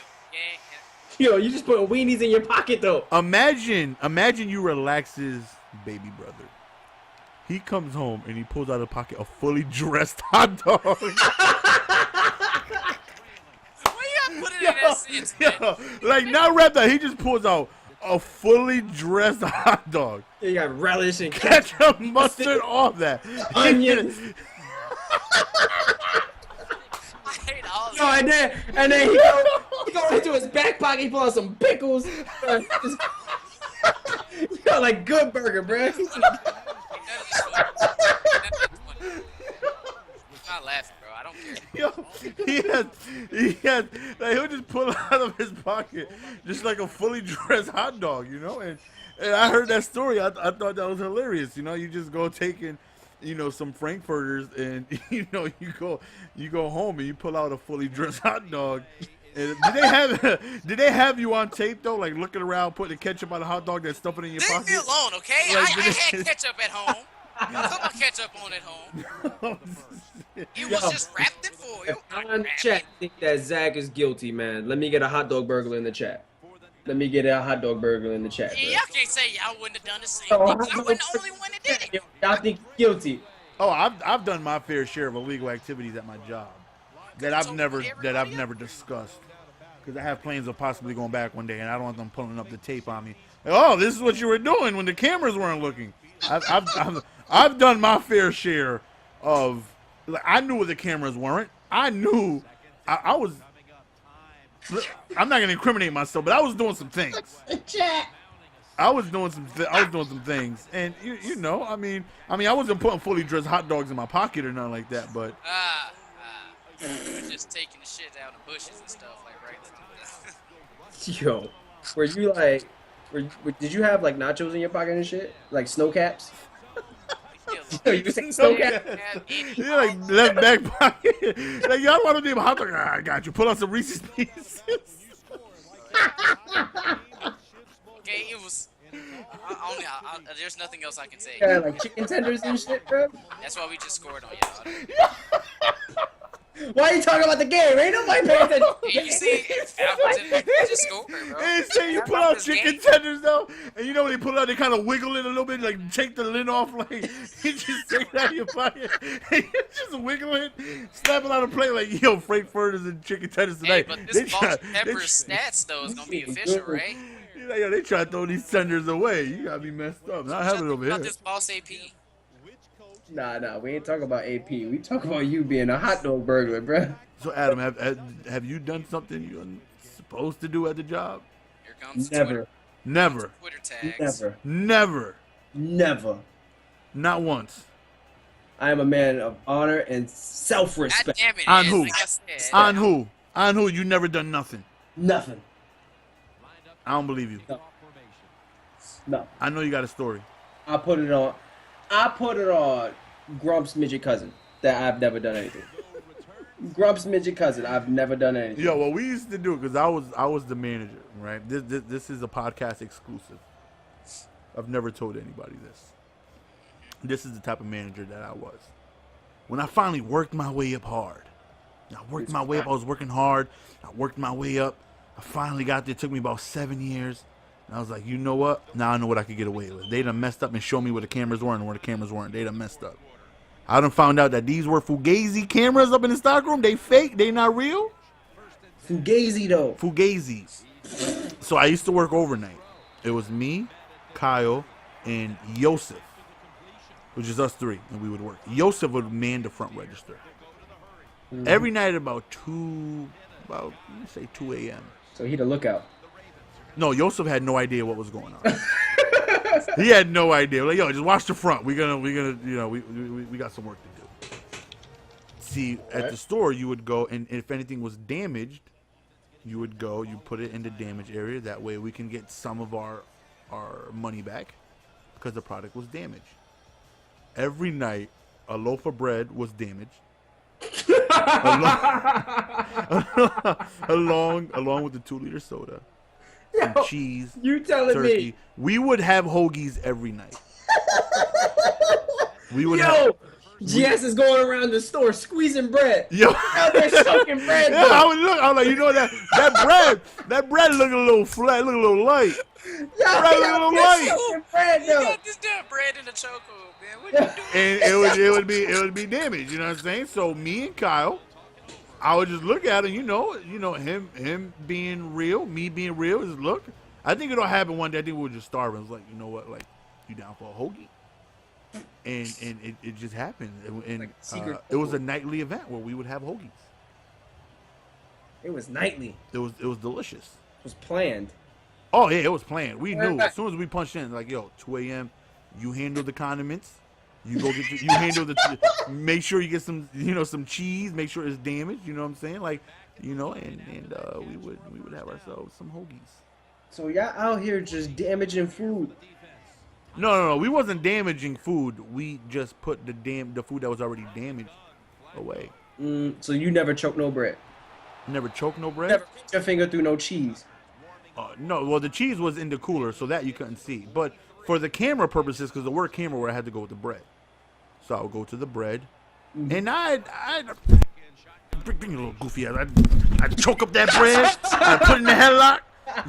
Yeah. Yo, you just put weenies in your pocket though. Imagine you relax his baby brother. He comes home and he pulls out of the pocket a fully dressed hot dog. Why you gotta put it in that sense, man? Yo, like not wrapped up. He just pulls out a fully dressed hot dog. You got relish and ketchup. Ketchup, mustard, all that. Onions. I hate all Yo, that. and then he go into his back pocket, he pull out some pickles. Yo, like good burger, bro. Not laughing, bro. I don't care. Yo, he had, like, he'll just pull out of his pocket just like a fully dressed hot dog, you know. And I heard that story. I thought that was hilarious. You know, you just go taking, you know, some frankfurters, and you know, you go home and you pull out a fully dressed hot dog. And did they have you on tape though, like looking around, putting the ketchup on the hot dog, and stuffing it in your Leave pocket? me alone, okay? Like, I had ketchup at home. I put my ketchup on at home. It was just wrapped in foil. I'm in the chat think that Zach is guilty, man. Let me get a hot dog burglar in the chat. Let me get a hot dog burglar in the chat. Yeah, bro. y'all can't say y'all wouldn't have done the same Oh, thing. 'Cause I wasn't the only one that did it. Y'all think he's guilty? Oh, I've done my fair share of illegal activities at my job that I've never discussed, because I have plans of possibly going back one day, and I don't want them pulling up the tape on me. Like, oh, this is what you were doing when the cameras weren't looking. I've done my fair share of. Like, I knew the cameras weren't. I knew I was. I'm not gonna incriminate myself, but I was doing some things. I was doing some things, and you know, I mean, I wasn't putting fully dressed hot dogs in my pocket or nothing like that, but You were just taking the shit out of bushes and stuff, like right. Yo, were you like, did you have like nachos in your pocket and shit, like snow caps? Yo, you saying snow caps? you're like left back pocket. Like, y'all want to do a hot dog? I got you. Pull out some Reese's Pieces. Okay, it was. There's nothing else I can say. Yeah, like chicken tenders and shit, bro. That's why we just scored on y'all. Why are you talking about the game? Ain't nobody paying attention. And you see, Appleton just scored, bro. They say you pull out chicken tenders though, and you know when they pull it out, they kind of wiggle it a little bit, like take the lid off, like you just take it out of your pocket, and you just wiggle it, snap it on a plate, like yo, frankfurters and chicken tenders tonight. Hey, but this Boss Pepper stats though is gonna be official, right? Like, yo, they try to throw these tenders away. You gotta be messed up. Not having it over here. About this Boss AP. Nah, we ain't talking about AP. We talk about you being a hot dog burglar, bro. So Adam, have you done something you're supposed to do at the job? Here comes Never. Never. Twitter tags. Never. Not once. I am a man of honor and God self-respect. damn it, On Ed, who? like I said. On who? On who? You never done nothing. Nothing. I don't believe you. No. I know you got a story. I put it on Grump's midget cousin that I've never done anything. Grump's midget cousin, I've never done anything. Yo, what we used to do, because I was the manager, right? This is a podcast exclusive. I've never told anybody this. This is the type of manager that I was. When I finally worked my way up hard. I worked my way up. I was working hard. I worked my way up. I finally got there. It took me about 7 years. And I was like, you know what? Now I know what I could get away with. They done messed up and showed me where the cameras were and where the cameras weren't. They done messed up. I done found out that these were Fugazi cameras up in the stockroom. They fake. They not real. Fugazi though. Fugazis. So I used to work overnight. It was me, Kyle, and Yosef, which is us three, and we would work. Yosef would man the front register. Every night at about let me say 2 a.m. So he the lookout. No, Yosef had no idea what was going on. He had no idea. Like, yo, just watch the front. We got some work to do. See, at the store, you would go, and if anything was damaged, you would go, you put it in the damage area. That way we can get some of our money back because the product was damaged. Every night, a loaf of bread was damaged. along with the 2-liter soda, some cheese, you telling turkey. me We would have hoagies every night. GS is going around the store squeezing bread. Yo, Out there soaking bread. yeah, I was like, you know that bread look a little flat, look a little light. Bread look a little light. Bread, You got this damn bread in the chokehold, man. What you doing? And it would be damaged. You know what I'm saying? So me and Kyle, I would just look at him. You know him being real, me being real. Just look. I think it'll happen one day. I think we were just starving. It's like, you know what? Like, you down for a hoagie? And it just happened. And Like it was a nightly event where we would have hoagies. It was nightly. It was delicious. It was planned. Oh yeah, it was planned. We knew as soon as we punched in, like, yo, 2 a.m. You handle the condiments. You go get you handle make sure you get some cheese. Make sure it's damaged. You know what I'm saying? Like, and we would have ourselves some hoagies. So y'all out here just damaging food. No. We wasn't damaging food. We just put the food that was already damaged away. So you never choke no bread. Never choke no bread. Never put your finger through no cheese. No. Well, the cheese was in the cooler, so that you couldn't see. But for the camera purposes, because the word camera, where I had to go with the bread, so I would go to the bread, and I'd bring a little goofy ass. I'd choke up that bread. I'd put it in the headlock,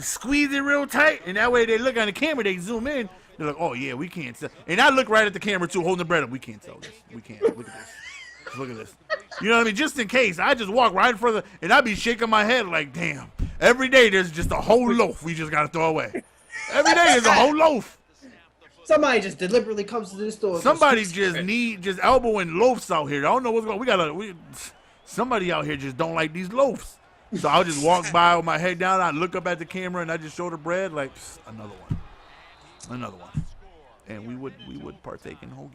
squeeze it real tight, and that way they look on the camera, they zoom in. They're like, oh, yeah, we can't sell. And I look right at the camera, too, holding the bread up. We can't sell this. We can't. Look at this. Look at this. You know what I mean? Just in case. I just walk right in front of and I'd be shaking my head like, damn. Every day there's just a whole loaf we just got to throw away. Every day there's a whole loaf. Somebody just deliberately comes to this store. Somebody just elbowing loafs out here. I don't know what's going on. Somebody out here just don't like these loafs. So I'll just walk by with my head down. I look up at the camera and I just show the bread like, another one. And we would partake in hoagies.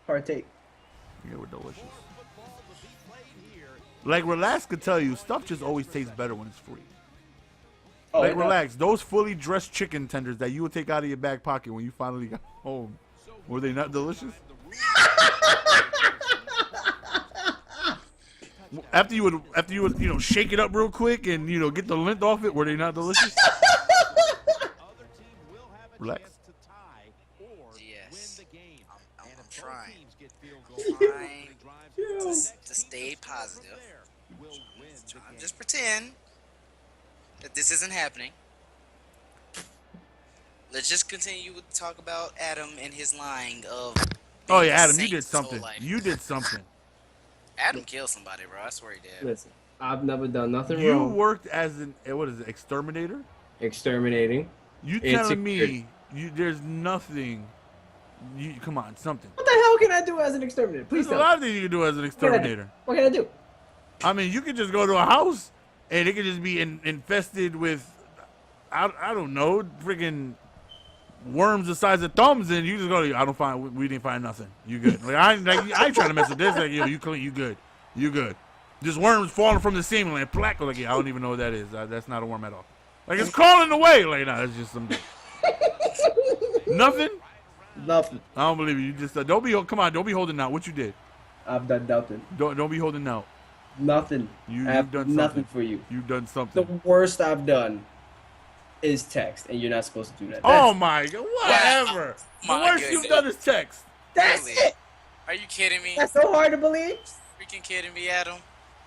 Partake. Yeah, we're delicious. Like Relax could tell you, stuff just always tastes better when it's free. Oh, like Relax, those fully dressed chicken tenders that you would take out of your back pocket when you finally got home, were they not delicious? After you would shake it up real quick and get the lint off it, were they not delicious? Relax. Yes. I'm trying to stay positive. Just pretend that this isn't happening. Let's just continue to talk about Adam and his lying of. Oh yeah, Adam, you did something. You did something. Adam killed somebody, bro. I swear he did. Listen, I've never done nothing You wrong. worked as exterminator? Exterminating. You telling me there's nothing? Come on, something. What the hell can I do as an exterminator? Please There's tell a me. lot of things you can do as an exterminator. What can I do? I mean, you could just go to a house and it could just be infested with, I don't know, freaking worms the size of thumbs, and you just go, we didn't find nothing. You good? Like, I ain't trying to mess with this. Like, yo, you clean, you good. Just worms falling from the ceiling, like plaque. Like, yeah, I don't even know what that is. That's not a worm at all. Like, it's crawling away. Like, nah, it's just something. Nothing. Nothing. I don't believe you. You just don't be holding out. What you did? I've done nothing. Don't be holding out. Nothing. You've I have done nothing something for you. You've done The something. worst I've done is text, and you're not supposed to do that. Oh my god! Whatever. The My worst you've done is text. That's Really? it. Are you kidding me? That's so hard to believe. Freaking kidding me, Adam?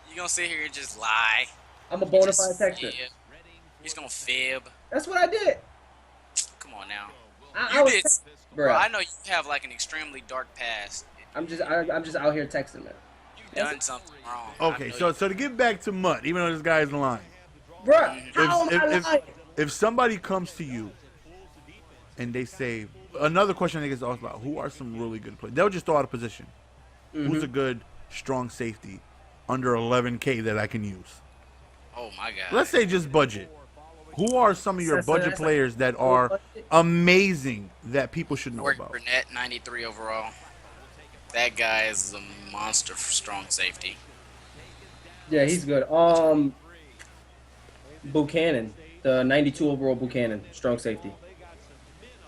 You gonna sit here and just lie? I'm a bona Just fide texter. fib? You just gonna fib? That's what I did. Come on now. I You was did, bro. bro. I know you have like an extremely dark past. I'm just out here texting, man. You've done something wrong. Okay, I know so to get back to Mutt, even though this guy is lying, Bruh, how am I lying? if somebody comes to you and they say, another question I think is also about who are some really good players. They'll just throw out a position. Who's a good, strong safety under 11K that I can use? Oh my God. Let's say just budget. Who are some of your budget players that are amazing that people should know about? Burnett, 93 overall. That guy is a monster for strong safety. Yeah, he's good. Buchanan, the 92 overall Buchanan, strong safety.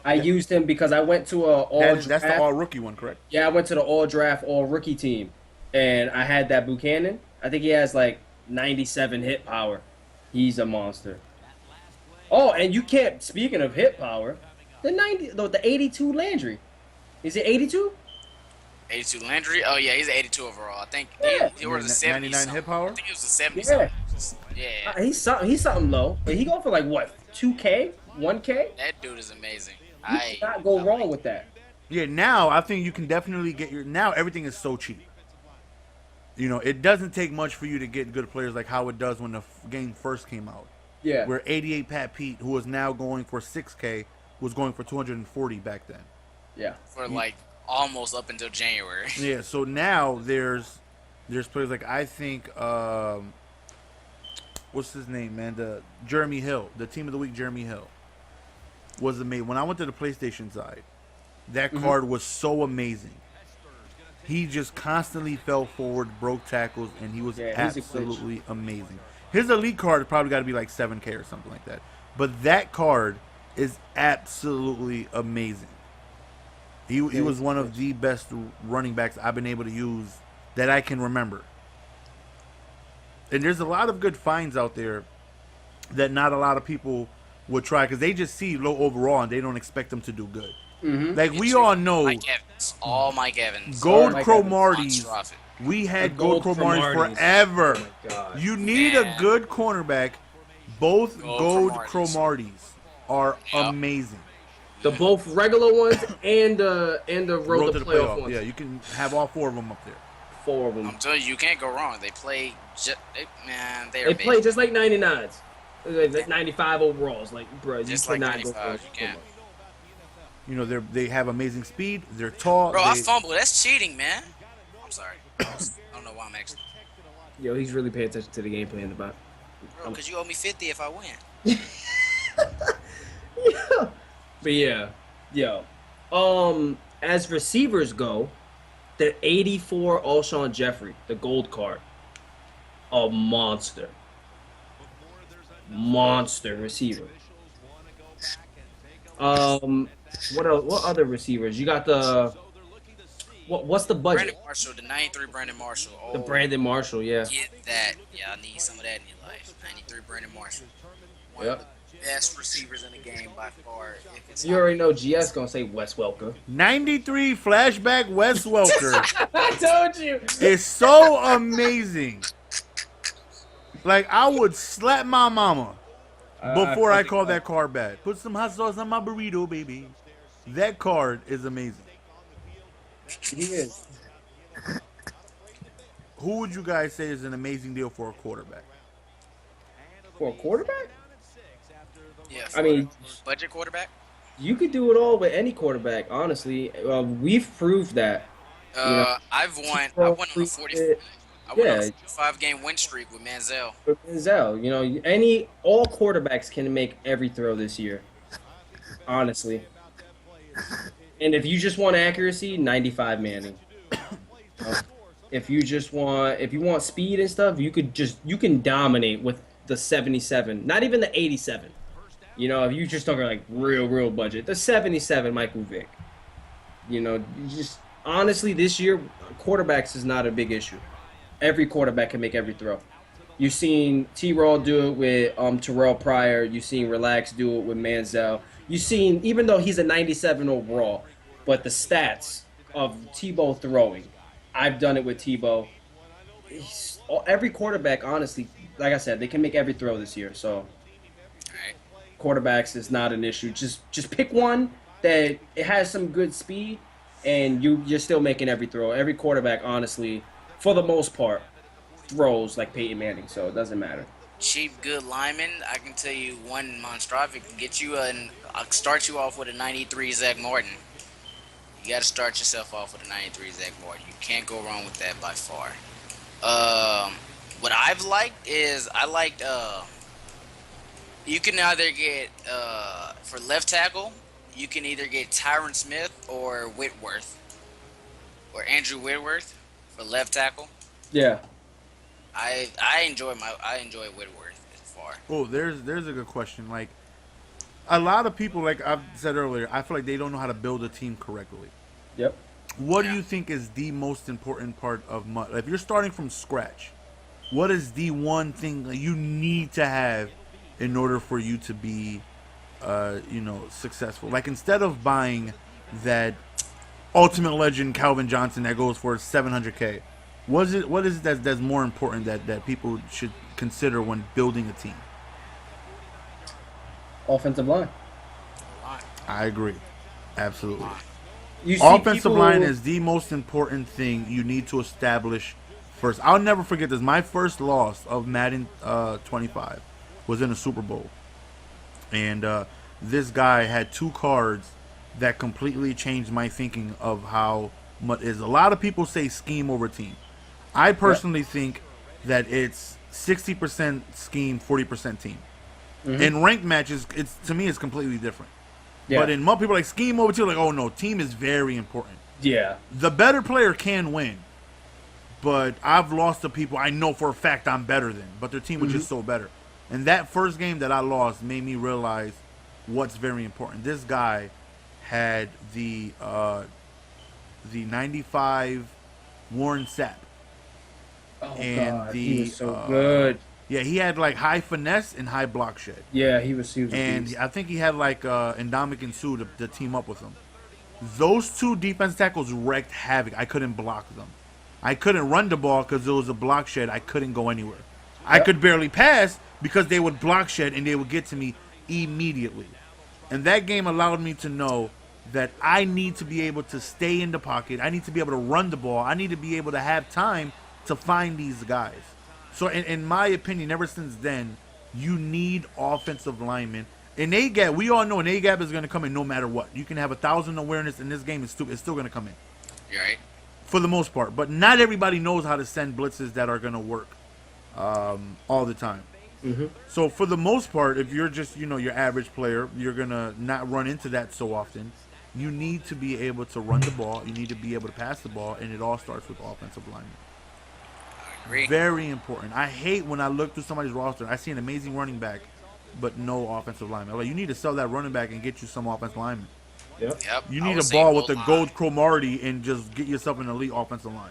I used him because I went to That's the all rookie one, correct? Yeah, I went to the all draft, all rookie team, and I had that Buchanan. I think he has like 97 hit power. He's a monster. Oh, and you can't. Speaking of hit power, the 82 Landry. Is it 82? 82 Landry? Oh yeah, he's 82 overall. I think he was a 70. 99 hit power. I think he was a 70. Yeah. Yeah. He's something low, but he going for like what? 2K, 1K. That dude is amazing. You cannot go wrong with that. Yeah, now I think you can definitely get now everything is so cheap. You know, it doesn't take much for you to get good players like how it does when the game first came out. Yeah. Where 88 Pat Pete, who is now going for 6K, was going for 240 back then. Yeah. For like almost up until January. Yeah, so now there's players like I think what's his name, man? The Jeremy Hill, the team of the week Jeremy Hill was amazing. When I went to the PlayStation side, that card was so amazing. He just constantly fell forward, broke tackles, and he was absolutely amazing. His elite card probably got to be like 7K or something like that. But that card is absolutely amazing. He was one of the best running backs I've been able to use that I can remember. And there's a lot of good finds out there that not a lot of people would try because they just see low overall and they don't expect them to do good. Like we all know, Mike Evans, Gold Cromarties. We had Gold Cromarties forever. Oh my God. You need a good cornerback. Both Gold Cromarties are amazing. The both regular ones and the road to playoff ones. Yeah, you can have all four of them up there. 4 of them. I'm telling you, you can't go wrong. They play, They play just like 99s, like 95 overalls. Like, bro, just you like cannot 95. go You can't. You know, they have amazing speed. They're tall. Bro, I fumbled. That's cheating, man. I'm sorry. I don't know why I'm actually. Yo, he's really paying attention to the gameplay in the back. Bro, because you owe me 50 if I win. Yeah. But yeah, as receivers go, the 84 Alshon Jeffrey, the gold card, a monster receiver. What else? What other receivers? You got the what's the budget? Brandon Marshall, the 93 Brandon Marshall. Oh, The Brandon Marshall, yeah. Get that. Yeah, I need some of that in your life. 93 Brandon Marshall. One Yep. of the best receivers in the game by far. If it's You already know GS gonna say Wes Welker. 93 flashback Wes Welker I told you. is so amazing. Like I would slap my mama before I call that card bad. Put some hot sauce on my burrito, baby. That card is amazing. He is. Who would you guys say is an amazing deal for a quarterback? For a quarterback? Yeah, I mean, budget quarterback. you could do it all with any quarterback. Honestly, we've proved that. I won on a 40. I went on a 5-game win streak with Manziel. Manziel, you know, all quarterbacks can make every throw this year. Honestly. And if you just want accuracy, 95 Manning. If you want speed and stuff, you can dominate with the 77, not even the 87. You know, if you just talking like real budget, the 77 Michael Vick. You know, honestly this year quarterbacks is not a big issue. Every quarterback can make every throw. You've seen T-Raw do it with Terrell Pryor. You've seen Relax do it with Manziel. You've seen, even though he's a 97 overall, but the stats of Tebow throwing, I've done it with Tebow. Every quarterback, honestly, like I said, they can make every throw this year. So quarterbacks is not an issue. Just pick one that it has some good speed, and you're still making every throw. Every quarterback, honestly, for the most part, throws like Peyton Manning, so it doesn't matter. cheap, good lineman, I can tell you one monstrosity can get you start you off with a 93 Zach Martin. You got to start yourself off with a 93 Zach Martin. You can't go wrong with that by far. What I've liked is you can either get for left tackle, you can either get Tyron Smith or Whitworth or Andrew Whitworth for left tackle. Yeah. I enjoy Whitworth as far. Oh, there's a good question. Like, a lot of people, like I've said earlier, I feel like they don't know how to build a team correctly. Yep. What do you think is the most important part of MUT? If you're starting from scratch, what is the one thing that you need to have in order for you to be, successful? Like, instead of buying that Ultimate Legend Calvin Johnson that goes for $700K, what is it that's more important that people should consider when building a team? Offensive line. I agree. Absolutely. Offensive line is the most important thing you need to establish first. I'll never forget this. My first loss of Madden 25 was in a Super Bowl. And this guy had 2 cards that completely changed my thinking of how MUT is. A lot of people say scheme over team. I personally think that it's 60% scheme, 40% team. Mm-hmm. In ranked matches, to me, it's completely different. Yeah. But in MUT, people are like scheme over team. Like, oh no, team is very important. Yeah. The better player can win, but I've lost to people I know for a fact I'm better than, but their team was just so better. And that first game that I lost made me realize what's very important. This guy had the 95 Warren Sapp. Oh, and God, he was so good. Yeah, he had like high finesse and high block shed. Yeah, he was and I think he had like Ndamukong Suh to team up with him. Those 2 defense tackles wreaked havoc. I couldn't block them. I couldn't run the ball because there was a block shed. I couldn't go anywhere. Yep. I could barely pass because they would block shed and they would get to me immediately. And that game allowed me to know that I need to be able to stay in the pocket. I need to be able to run the ball. I need to be able to have time to find these guys. So in my opinion, ever since then, you need offensive linemen. An A-gap, we all know an A-gap is going to come in no matter what. You can have 1,000 awareness in this game, it's still going to come in. You're right. For the most part. But not everybody knows how to send blitzes that are going to work all the time. Mm-hmm. So for the most part, if you're just, your average player, you're going to not run into that so often. You need to be able to run the ball. You need to be able to pass the ball, and it all starts with offensive linemen. Very important. I hate when I look through somebody's roster. I see an amazing running back, but no offensive lineman. Like, you need to sell that running back and get you some offensive linemen. Yep. You need a ball with the gold Cromartie and just get yourself an elite offensive line.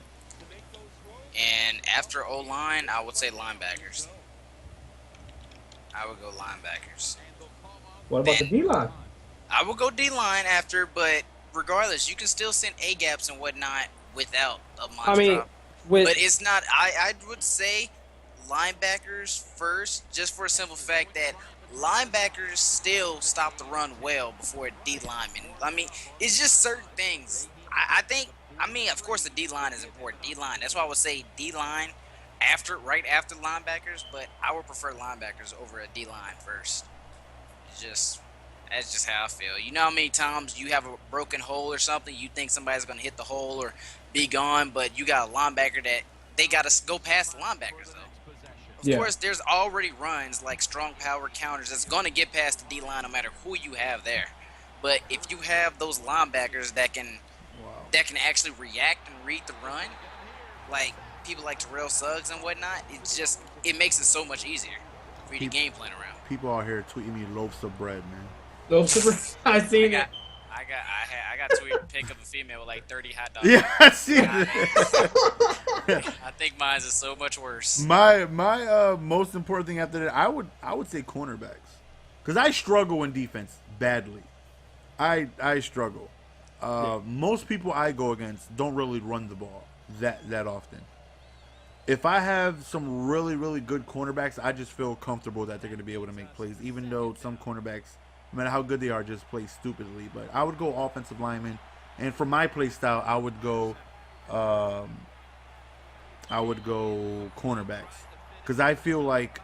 And after O-line, I would say linebackers. I would go linebackers. What about the D-line? I would go D-line after, but regardless, you can still send A-gaps and whatnot without a monster. But it's not. I would say linebackers first, just for a simple fact that linebackers still stop the run well before D linemen. I mean, it's just certain things. I think. I mean, of course, the D line is important. D line. That's why I would say D line right after linebackers. But I would prefer linebackers over a D line first. That's just how I feel. You know how many times you have a broken hole or something, you think somebody's going to hit the hole or be gone, but you got a linebacker that they got to go past the linebackers, though. Of course, there's already runs like strong power counters that's going to get past the D-line no matter who you have there. But if you have those linebackers that can actually react and read the run, like people like Terrell Suggs and whatnot, it makes it so much easier for you to game plan around. People out here tweeting me loaves of bread, man. Loaves of bread. I seen it. I got to pick up a female with like 30 hot dogs. Yeah, I see it. I think mine's is so much worse. My most important thing after that, I would say cornerbacks, because I struggle in defense badly. I struggle. Most people I go against don't really run the ball that often. If I have some really, really good cornerbacks, I just feel comfortable that they're going to be able to make plays, even though some cornerbacks, no matter how good they are, just play stupidly. But I would go offensive lineman, and for my play style, I would go cornerbacks, because I feel like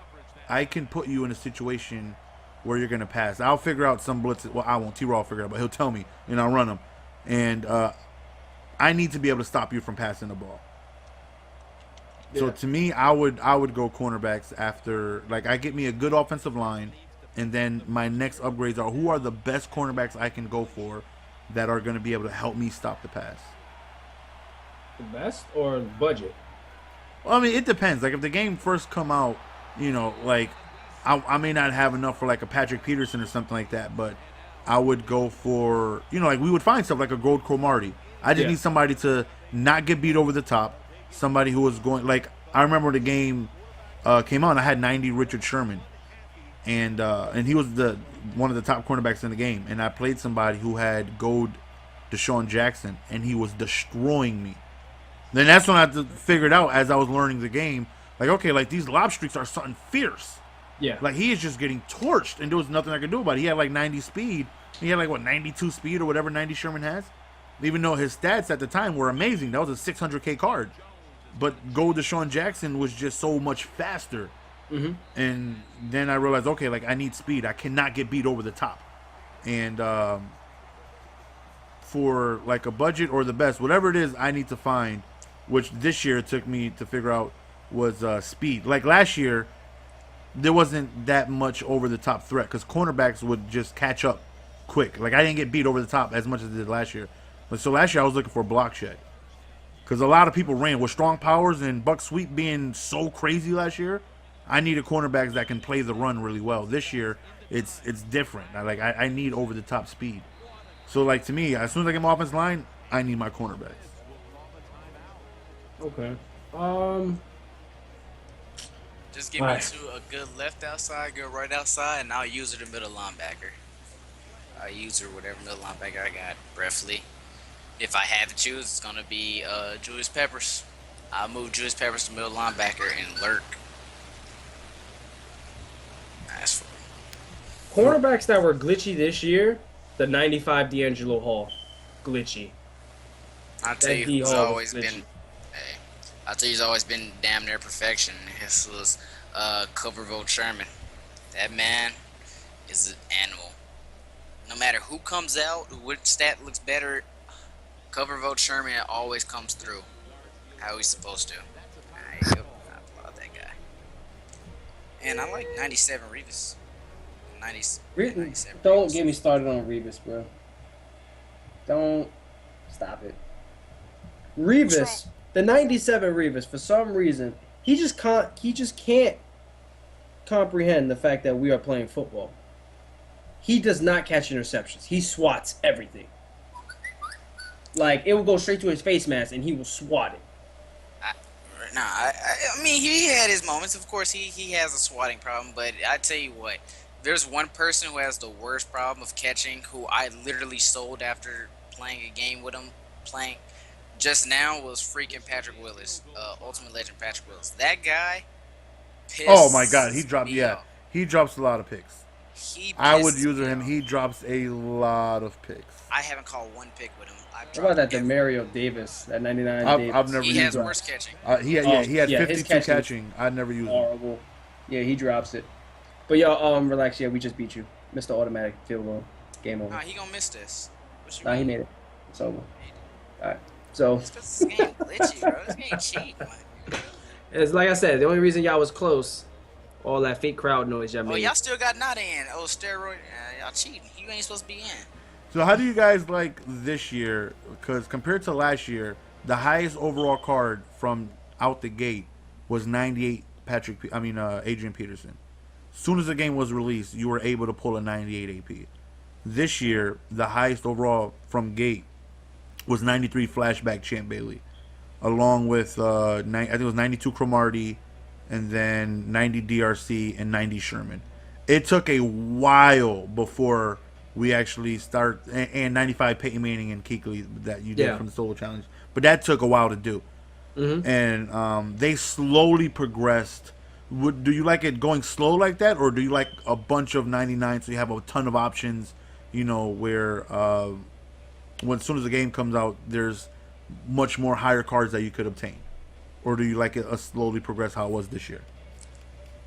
I can put you in a situation where you're going to pass. I'll figure out some blitzes. Well, I won't. T-Raw will figure it out, but he'll tell me, and I'll run them. And I need to be able to stop you from passing the ball. Yeah. So to me, I would go cornerbacks after. Like, I get me a good offensive line, and then my next upgrades are who are the best cornerbacks I can go for that are going to be able to help me stop the pass. The best or budget? Well, I mean, it depends. Like, if the game first come out, you know, like, I may not have enough for, like, a Patrick Peterson or something like that, but I would go for, you know, like, we would find stuff like a Gold Cromartie. I just need somebody to not get beat over the top, somebody who was going, like, I remember the game came on, I had 90 Richard Sherman, and he was one of the top cornerbacks in the game, and I played somebody who had Gold Deshaun Jackson, and he was destroying me. Then that's when I figured out as I was learning the game, like, okay, like, these lob streaks are something fierce. Yeah. Like, he is just getting torched, and there was nothing I could do about it. He had, like, 90 speed. He had, like, 92 speed or whatever 90 Sherman has. Even though his stats at the time were amazing. That was a 600K card. But Gold Deshaun Jackson was just so much faster. Mm-hmm. And then I realized, okay, like, I need speed. I cannot get beat over the top. And for, like, a budget or the best, whatever it is I need to find, which this year it took me to figure out was speed. Like, last year, there wasn't that much over-the-top threat because cornerbacks would just catch up quick. Like, I didn't get beat over the top as much as I did last year. But so last year I was looking for a block shed because a lot of people ran with strong powers and Buck Sweep being so crazy last year. I needed cornerbacks that can play the run really well. This year it's different. I need over-the-top speed. So, like, to me, as soon as I get my offensive line, I need my cornerbacks. Okay. Just give me a good left outside, good right outside, and I'll use her the middle linebacker. I'll use her whatever middle linebacker I got, briefly. If I had to choose, it's going to be Julius Peppers. I'll move Julius Peppers to middle linebacker and lurk. That's for cornerbacks that were glitchy this year, the 95 D'Angelo Hall. Glitchy. I'll tell you who's always been... I'll tell you, he's always been damn near perfection. This was CoverThreeBlitz Sherman. That man is an animal. No matter who comes out, which stat looks better, CoverThreeBlitz Sherman always comes through how he's supposed to. I applaud that guy. And I like 97 Revis. 97 Don't Revis. get me started on Revis, bro. Don't stop it. Revis. The 97 Revis, for some reason, he just can't comprehend the fact that we are playing football. He does not catch interceptions. He swats everything. Like, it will go straight to his face mask, and he will swat it. I mean, he had his moments. Of course, he has a swatting problem, but I tell you what, there's one person who has the worst problem of catching, who I literally sold after playing a game with him, just now, was freaking Patrick Willis, Ultimate Legend Patrick Willis. That guy pisses Oh my God, he off. He drops a lot of picks. I would use him. He drops a lot of picks. I haven't called one pick with him. What about that Demario Davis, that 99 Davis? I've never he used has him. worse catching. He had 52 catching. I never used him. Horrible. Yeah, he drops it. But y'all, relax. Yeah, we just beat you. Mr. Automatic field goal. Game over. Nah, he gonna miss this. Nah, he made it. It's over. All right. So it's because this game glitchy, bro. This game cheap, man. It's like I said, the only reason y'all was close, all that fake crowd noise y'all made. Oh, y'all still got not in. Oh, steroid. Y'all cheating. You ain't supposed to be in. So how do you guys like this year? Because compared to last year, the highest overall card from out the gate was 98 Adrian Peterson. As soon as the game was released, you were able to pull a 98 AP. This year, the highest overall from gate was 93 flashback Champ Bailey, along with I think it was 92 Cromartie, and then 90 DRC and 90 Sherman. It took a while before we actually start, and 95 Peyton Manning and Kuechly that you did from the solo challenge, but that took a while to do. Mm-hmm. And they slowly progressed. Do you like it going slow like that, or do you like a bunch of 99 so you have a ton of options? You know, where as soon as the game comes out, there's much more higher cards that you could obtain, or do you like it slowly progress how it was this year?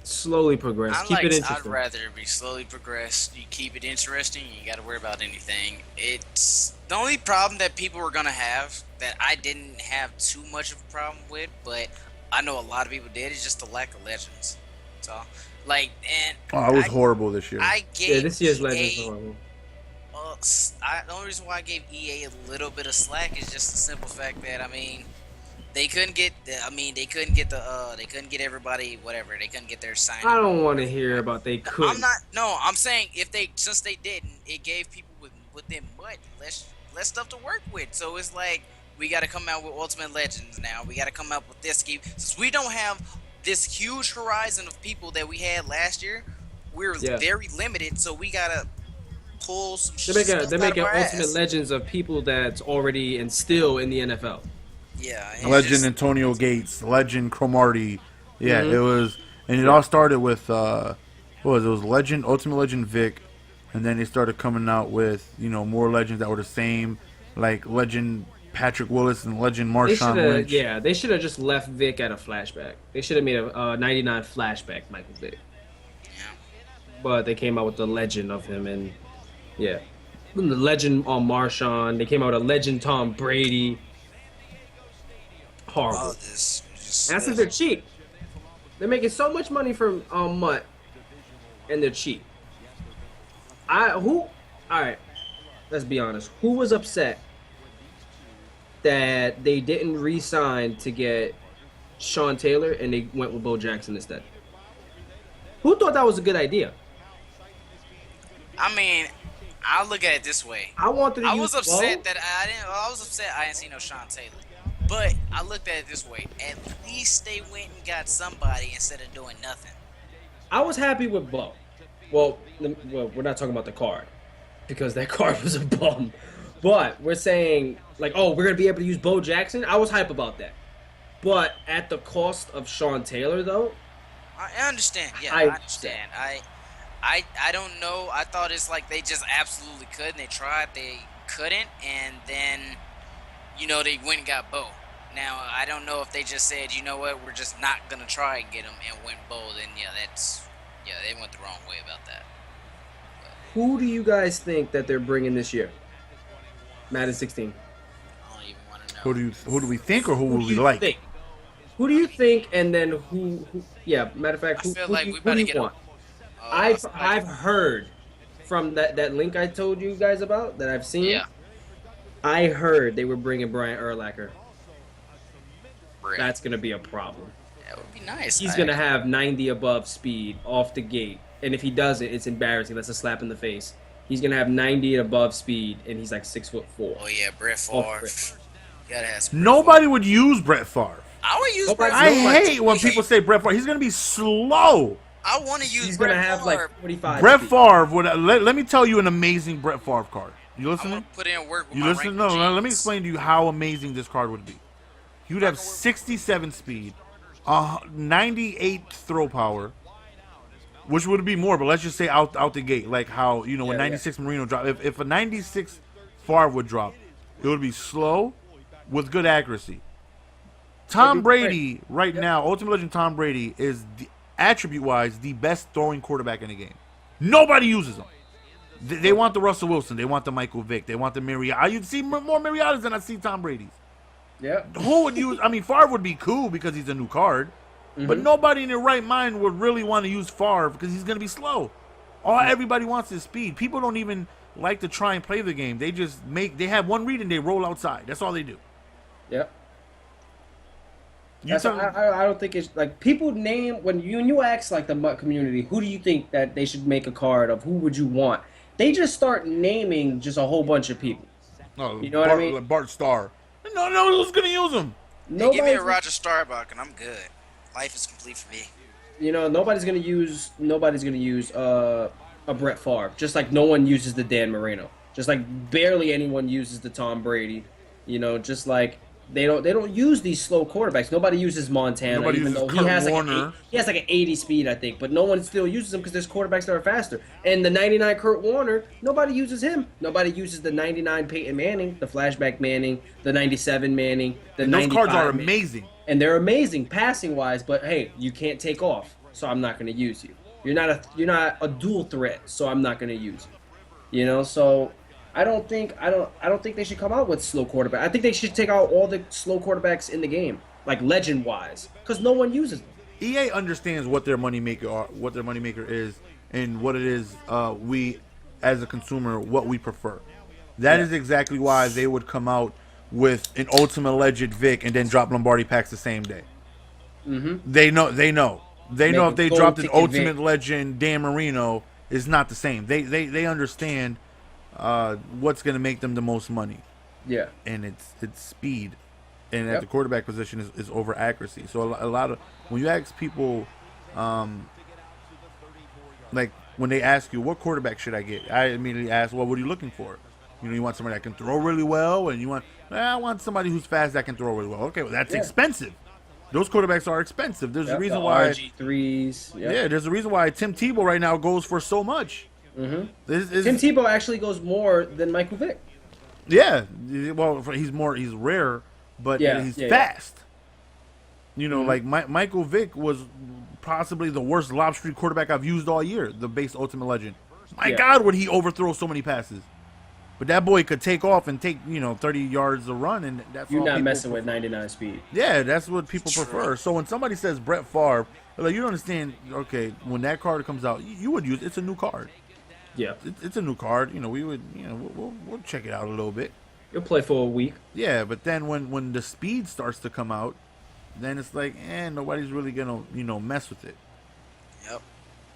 Slowly progress. Keep it I'd interesting. rather be slowly progressed. You keep it interesting. You got to worry about anything. It's the only problem that people were gonna have that I didn't have too much of a problem with, but I know a lot of people did. Is just the lack of legends. So, like, and Oh, it was horrible this year. I gave This year's EA, Legends are horrible. the only reason why I gave EA a little bit of slack is just the simple fact that they couldn't get they couldn't get everybody whatever. They couldn't get their sign. I don't want to hear about they couldn't. I'm saying since they didn't, it gave people within MUT less stuff to work with. So it's like we got to come out with Ultimate Legends now. We got to come out with this game since we don't have this huge horizon of people that we had last year. We're very limited, so we gotta pull some shit. They're making Ultimate Legends of people that's already and still in the NFL. Yeah, Legend Antonio Gates, Legend Cromartie. Yeah, it was, and it all started with what was it? It was Legend, Ultimate Legend Vic, and then they started coming out with more legends that were the same, like Legend Patrick Willis and Legend Marshawn Lynch. Yeah, they should have just left Vic at a flashback. They should have made a 99 flashback Michael Vick. Yeah. But they came out with the legend of him, and the legend on Marshawn. They came out with a legend Tom Brady. Horrible. Oh, that's because they're cheap. They're making so much money from MUT, and they're cheap. All right, let's be honest. Who was upset that they didn't re-sign to get Sean Taylor and they went with Bo Jackson instead? Who thought that was a good idea? I mean, I'll look at it this way. I was upset that I didn't see no Sean Taylor. But I looked at it this way. At least they went and got somebody instead of doing nothing. I was happy with Bo. Well, we're not talking about the card because that card was a bum. But we're saying, like, we're going to be able to use Bo Jackson. I was hype about that. But at the cost of Sean Taylor, though? I understand. Yeah, I understand. I don't know. I thought it's like they just absolutely couldn't. They tried. They couldn't. And then, they went and got Bo. Now, I don't know if they just said, you know what, we're just not going to try and get him and went Bo. Then, they went the wrong way about that. But who do you guys think that they're bringing this year? Madden 16. I don't even want to know. Who do we think, or who would we like? Think? Who do you think, and then who yeah, matter of fact, who do you want? I've heard from that link I told you guys about that I've seen. Yeah. I heard they were bringing Brian Urlacher. Really? That's going to be a problem. That would be nice. He's going to have 90 above speed off the gate. And if he doesn't, it's embarrassing. That's a slap in the face. He's going to have 90 above speed, and he's like 6'4". Oh, yeah, Brett Favre. Gotta have Nobody would use Brett Favre. I would use Brett I Favre. hate when people say Brett Favre. He's going to be slow. I want to use He's Brett going to have Favre. like 45 Brett speed. Favre would. Let me tell you an amazing Brett Favre card. You I'm listening? going to put in work with You my listen? ranked No, let me jeans. explain to you how amazing this card would be. He would have 67 speed, 98 throw power, which would be more, but let's just say out the gate, like how, when 96 Marino drop. If a 96 Favre would drop, it would be slow with good accuracy. Tom Brady right now, Ultimate Legend Tom Brady is attribute-wise the best throwing quarterback in the game. Nobody uses him. They want the Russell Wilson. They want the Michael Vick. They want the Mariota. You'd see more Mariotas than I see Tom Brady's. Yeah. Who would use? I mean, Favre would be cool because he's a new card, but nobody in their right mind would really want to use Favre because he's going to be slow. Everybody wants is speed. People don't even like to try and play the game. They just they have one read and they roll outside. That's all they do. Yep. I don't think it's like people name when you ask like the MUT community, who do you think that they should make a card of? Who would you want? They just start naming just a whole bunch of people. No, you know what I mean? Like Bart Starr. No, who's gonna use him? Hey, give me a Roger Starbuck and I'm good. Life is complete for me. Nobody's gonna use a Brett Favre. Just like no one uses the Dan Marino. Just like barely anyone uses the Tom Brady. Just like they don't use these slow quarterbacks. Nobody uses Montana. Nobody even uses though Kurt he has Warner. he has like an 80 speed, I think, but no one still uses him because there's quarterbacks that are faster. And the 99 Kurt Warner, nobody uses him. Nobody uses the 99 Peyton Manning, the flashback Manning, the 97 Manning, the 95 those cards are Manning. amazing. And they're amazing passing wise, but hey, you can't take off. so I'm not going to use you. You're not a dual threat, so I'm not going to use you. You know, so I don't think they should come out with slow quarterback. I think they should take out all the slow quarterbacks in the game, like legend wise, because no one uses them. EA understands what their moneymaker is, and what it is. We, as a consumer, what we prefer. That is exactly why they would come out with an Ultimate Legend Vic and then drop Lombardi packs the same day. Mm-hmm. They know if they dropped an Ultimate Vic. Legend Dan Marino, it's not the same. They understand what's going to make them the most money. Yeah. And it's speed, and at the quarterback position is over accuracy. So a lot of when you ask people, like when they ask you what quarterback should I get, I immediately ask, well, what are you looking for? You know, you want somebody that can throw really well, and I want somebody who's fast that can throw really well. Okay, well that's expensive. Those quarterbacks are expensive. There's a reason why RG3s. Yeah, there's a reason why Tim Tebow right now goes for so much. Mm-hmm. Tim Tebow actually goes more than Michael Vick. Yeah, well, he's rare, but he's fast. You know, like Michael Vick was possibly the worst lob street quarterback I've used all year, the base Ultimate Legend. My God, would he overthrow so many passes? But that boy could take off and take 30 yards a run, and that's you're all not messing prefer. with 99 speed. Yeah, that's what people prefer. So when somebody says Brett Favre, like, you don't understand. Okay, when that card comes out, you would use it's a new card. Yeah, it's a new card. You know, we would we'll check it out a little bit. You'll play for a week. Yeah, but then when the speed starts to come out, then it's like, nobody's really gonna mess with it. Yep.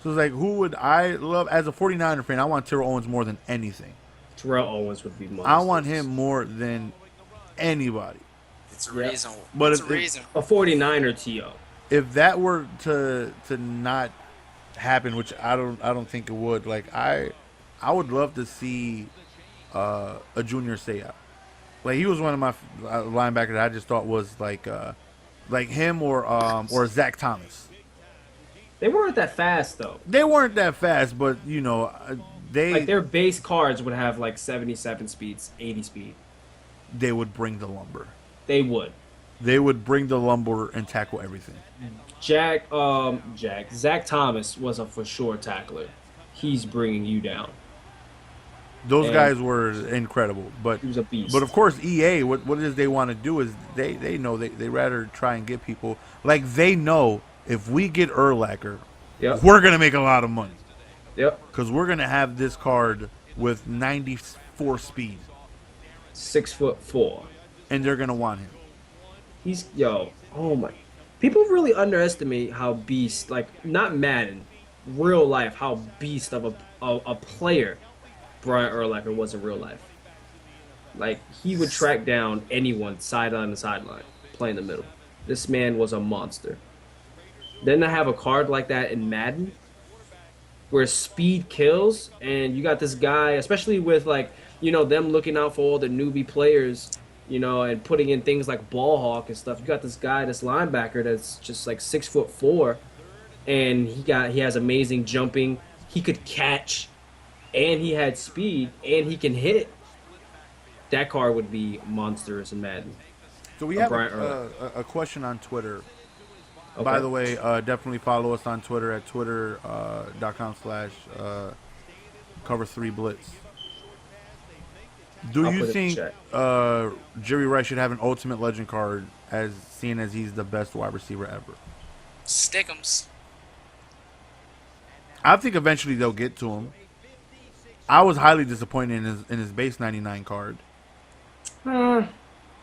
So it's like, who would I love as a 49er fan? I want Terrell Owens more than anything. Terrell Owens would be monsters. I want him more than anybody. It's a reason. But it's a reason. A 49er TO. If that were to not happen, which I don't think it would, like I would love to see a Junior Seau. Like, he was one of my linebackers that I just thought was like him or Zach Thomas. They weren't that fast though. They weren't that fast, but their base cards would have like 77 speeds, 80 speed. They would bring the lumber. They would. They would bring the lumber and tackle everything. Zach Thomas was a for sure tackler. He's bringing you down. Those guys were incredible, but he was a beast. But of course, EA, what it is they want to do is they know they rather try and get people, like, they know if we get Urlacher, we're gonna make a lot of money. Yep. Because we're gonna have this card with 94 speed, 6'4", and they're gonna want him. Oh my! People really underestimate how beast, like, not Madden, real life, how beast of a player Brian Urlacher was in real life. Like, he would track down anyone sideline to sideline, play in the middle. This man was a monster. Then to have a card like that in Madden, where speed kills, and you got this guy, especially with, like, them looking out for all the newbie players, and putting in things like ball hawk and stuff. You got this guy, this linebacker that's just like 6'4", and he has amazing jumping. He could catch, and he had speed, and he can hit. That card would be monstrous in Madden. So we have a question on Twitter. Okay. By the way, definitely follow us on Twitter at twitter.com/cover3blitz. Do you think Jerry Rice should have an Ultimate Legend card, as seen as he's the best wide receiver ever? Stick'ems. I think eventually they'll get to him. I was highly disappointed in his base 99 card.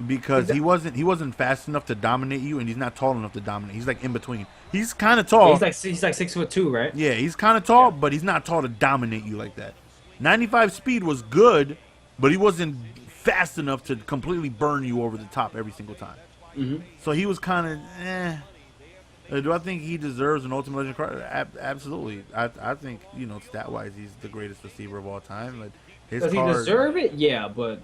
Because he wasn't fast enough to dominate you, and he's not tall enough to dominate. He's like in between. He's kind of tall. He's like 6'2", right? Yeah, he's kind of tall, but he's not tall to dominate you like that. 95 speed was good, but he wasn't fast enough to completely burn you over the top every single time. Mm-hmm. So he was kind of Do I think he deserves an Ultimate Legend card? Absolutely. I think, stat wise, he's the greatest receiver of all time. Like, does he deserve it? Yeah, but.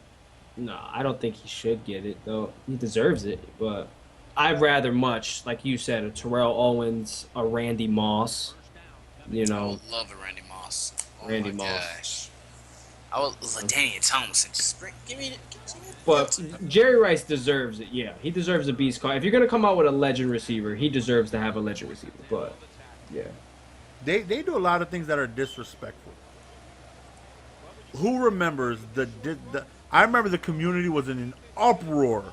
No, I don't think he should get it, though. He deserves it, but I'd rather much, like you said, a Terrell Owens, a Randy Moss, I would love a Randy Moss. Randy Moss. I would Daniel Thompson. Just give me But Jerry Rice deserves it, yeah. He deserves a beast card. If you're going to come out with a legend receiver, he deserves to have a legend receiver, but Yeah. They do a lot of things that are disrespectful. Who remembers the I remember the community was in an uproar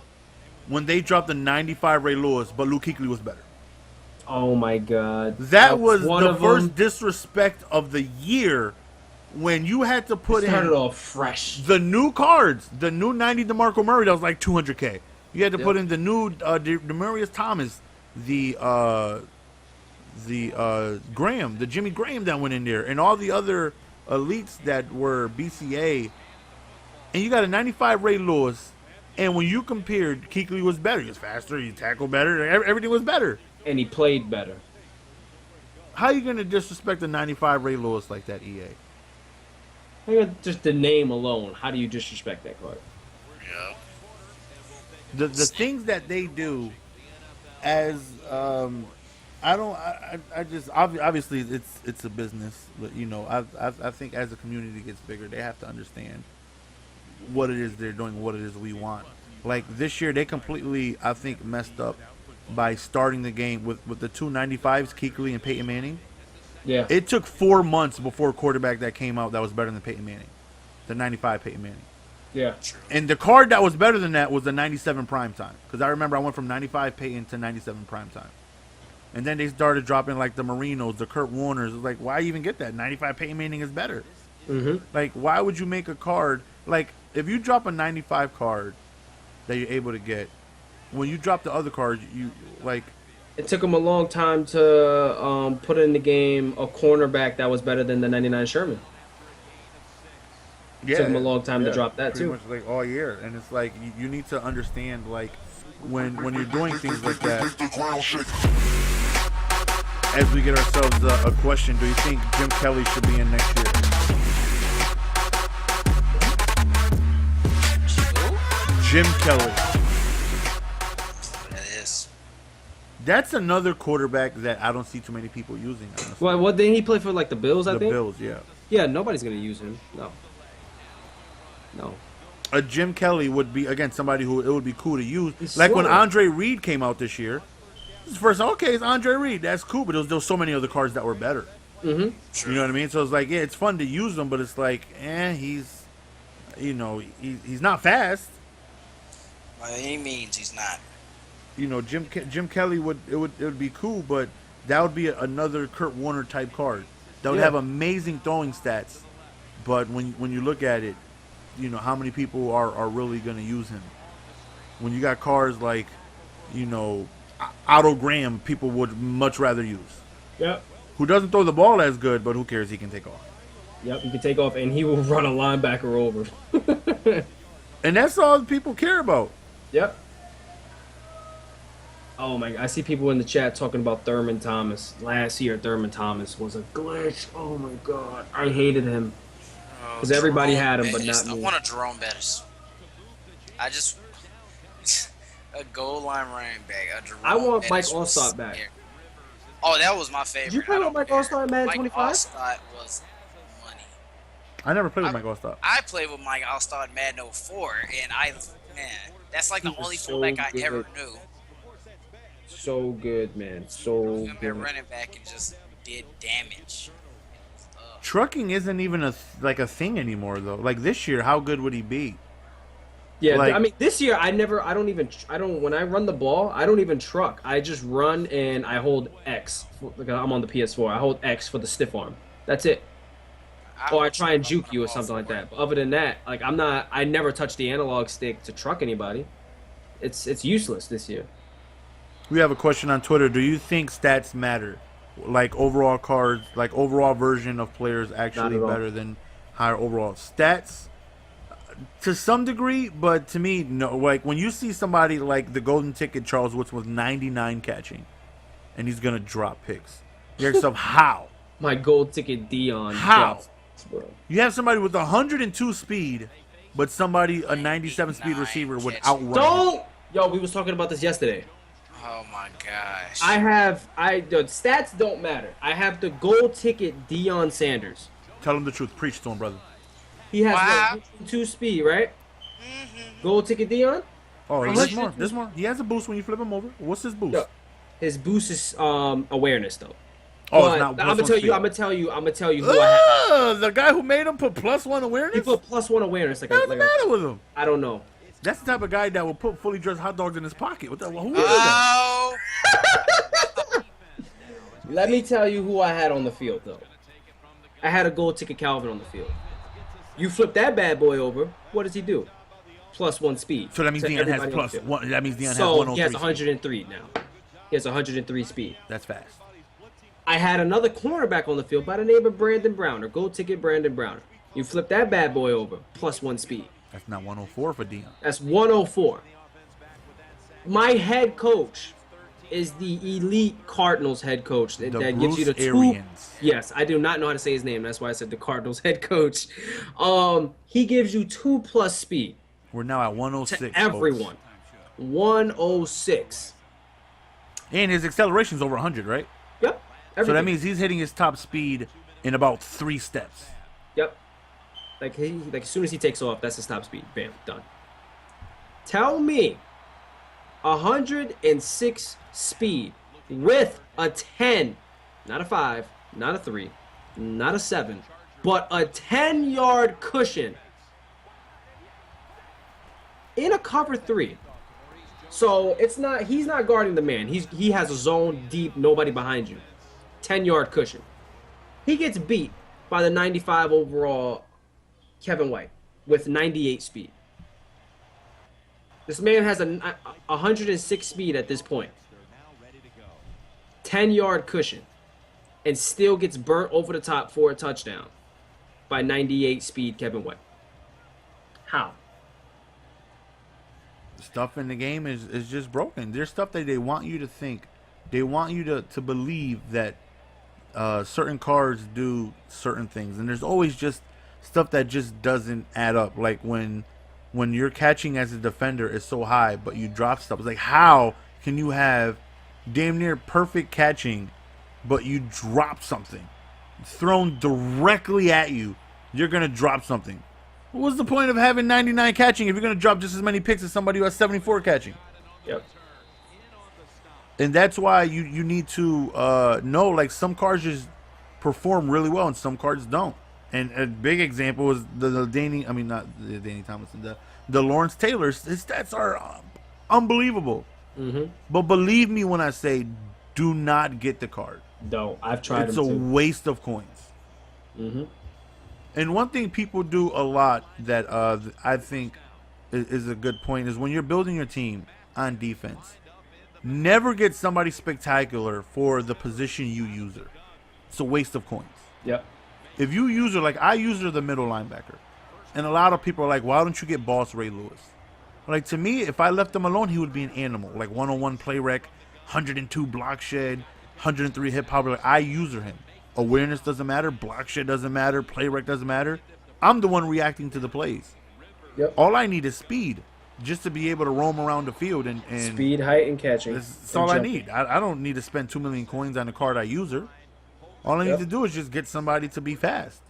when they dropped the 95 Ray Lewis, but Luke Kuechly was better. Oh my God. That was one the of first them. disrespect of the year when you had to put Started in off fresh. the new cards, the new 90 DeMarco Murray that was like 200K. You had to Yep. put in the new Demarius Thomas, the Graham, the Jimmy Graham that went in there, and all the other elites that were BCA. And you got a 95 Ray Lewis, and when you compared, Kuechly was better. He was faster, he tackled better, everything was better. And he played better. How are you going to disrespect a 95 Ray Lewis like that, EA? I got just the name alone. How do you disrespect that card? Yeah. The things that they do as I just obviously it's a business, but you know I think as the community gets bigger, they have to understand what it is they're doing, what it is we want. Like this year, they completely I think messed up by starting the game with the 295s, Kuechly and Peyton Manning. Yeah. It took 4 months before a quarterback that came out that was better than Peyton Manning, the 95 Peyton Manning. Yeah. And the card that was better than that was the 97 primetime. Because I remember I went from 95 Peyton to 97 primetime. And then they started dropping like the Marinos, the Kurt Warners. It was like, why even get that? 95 Peyton Manning is better. Mm-hmm. Like, why would you make a card? Like, if you drop a 95 card that you're able to get, when you drop the other cards, you, like... It took him a long time to put in the game a cornerback that was better than the 99 Sherman. It took him a long time to drop that, pretty too. much like all year. And it's like, you need to understand, like, when you're doing things like that... As we get ourselves a question, do you think Jim Kelly should be in next year? Jim Kelly. That is. That's another quarterback that I don't see too many people using. Honestly. Well, what didn't he play for like the Bills? I The think. Bills, yeah. Yeah, nobody's gonna use him. No. No. A Jim Kelly would be again somebody who it would be cool to use. He's Like when slow. Andre Reed came out this year. It's first, okay, it's Andre Reed. That's cool, but there was so many other cards that were better. Mm-hmm. You know what I mean? So it's like, yeah, it's fun to use them, but it's like, he's, you know, he's not fast. By any means, he's not. You know, Jim Kelly would be cool, but that would be another Kurt Warner type card that would have amazing throwing stats. But when you look at it, you know how many people are really going to use him. When you got cards like, you know, Otto Graham, people would much rather use. Yep. Who doesn't throw the ball as good, but who cares? He can take off. Yep. He can take off, and he will run a linebacker over. And that's all people care about. Yep. Oh my! I see people in the chat talking about Thurman Thomas. Last year, Thurman Thomas was a glitch. Oh my God, I hated him because everybody had him, but not I me. want a Jerome Bettis. I just a goal line running back. A Jerome I want Bettis Mike was Allstott back. there. Oh, that was my favorite. Did you play with Mike Allstott in Madden Mike 25? Allstott was money. I never played with Mike Allstott. I played with Mike Allstott in Madden 04, and that's like the He was only so fullback I good. ever knew. So good, man. So Him good. at running back and just did damage. Trucking isn't even a thing anymore though. Like this year, how good would he be? Yeah, Like- I mean, this year I don't. When I run the ball, I don't even truck. I just run and I hold X. Like I'm on the PS4. I hold X for the stiff arm. That's it. Or I try and juke you or something like that. But other than that, like I never touch the analog stick to truck anybody. It's useless this year. We have a question on Twitter. Do you think stats matter? Like overall cards, like overall version of players actually Not at all. better than higher overall stats? To some degree, but to me, no. Like when you see somebody like the golden ticket Charles Woods with 99 catching, and he's gonna drop picks, you ask yourself how? My gold ticket Dion. How? drops, bro. You have somebody with 102 speed, but somebody a 97 speed receiver would catching. outrun. him. Don't. Yo, we was talking about this yesterday. Oh my gosh. The stats don't matter. I have the gold ticket Deion Sanders. Tell him the truth. Preach to him, brother. He has Wow. what, 2 speed, right? Gold ticket Deion. Oh, How there's much more. did- There's more. He has a boost when you flip him over. What's his boost? Yo, his boost is awareness though. Oh, But it's not I'm plus gonna one tell speed. you. I'm gonna tell you who I have. The guy who made him put +1 awareness. He put +1 awareness. What's the matter with him? I don't know. That's the type of guy that will put fully dressed hot dogs in his pocket. What the? Who would do that? Oh, Let me tell you who I had on the field, though. I had a gold ticket Calvin on the field. You flip that bad boy over, what does he do? +1 speed. So that means to Dion has everybody on the field. +1. That means Dion has So 103. he has speed. 103 now. He has 103 speed. That's fast. I had another cornerback on the field by the name of Brandon Browner. Gold ticket Brandon Browner. You flip that bad boy over, +1 speed. That's not 104 for Dion. That's 104. My head coach is the elite Cardinals head coach that gives you the Bruce two. Arians. Yes, I do not know how to say his name. That's why I said the Cardinals head coach. He gives you 2+ speed We're now at 106. to everyone. 106. And his acceleration's over 100, right? Yep. So Everything. that means he's hitting his top speed in about 3 steps. Yep. Like as soon as he takes off, that's his top speed. Bam, done. Tell me, 106 speed with a 10, not a 5, not a 3, not a 7, but a 10-yard cushion in a cover 3. So he's not guarding the man. He has a zone deep, nobody behind you. 10-yard cushion. He gets beat by the 95 overall Kevin White with 98 speed. This man has a 106 speed at this point. 10-yard cushion. And still gets burnt over the top for a touchdown by 98 speed Kevin White. How? Stuff in the game is just broken. There's stuff that they want you to think. They want you to believe that certain cards do certain things. And there's always just stuff that just doesn't add up. Like when you're catching as a defender is so high, but you drop stuff. It's like, how can you have damn near perfect catching, but you drop something? It's thrown directly at you. You're going to drop something. What's the point of having 99 catching if you're going to drop just as many picks as somebody who has 74 catching? Yep. And that's why you need to know, like, some cards just perform really well and some cards don't. And a big example is the Danny, I mean, not the Danny Thomason, the Lawrence Taylor. His stats are unbelievable. Mm-hmm. But believe me when I say, do not get the card. No, I've tried It's them a too. waste of coins. Mm-hmm. And one thing people do a lot that I think is a good point is when you're building your team on defense, never get somebody spectacular for the position you user. It's a waste of coins. Yep. If you user, like I user the middle linebacker, and a lot of people are like, why don't you get Boss Ray Lewis? Like, to me, if I left him alone, he would be an animal. Like 101 play rec, 102 block shed, 103 hit power. Like, I user him. Awareness doesn't matter. Block shed doesn't matter. Play rec doesn't matter. I'm the one reacting to the plays. Yep. All I need is speed, just to be able to roam around the field and Speed, height, and catching. that's all I need. I don't need to spend 2 million coins on a card I user. All I need to do is just get somebody to be fast.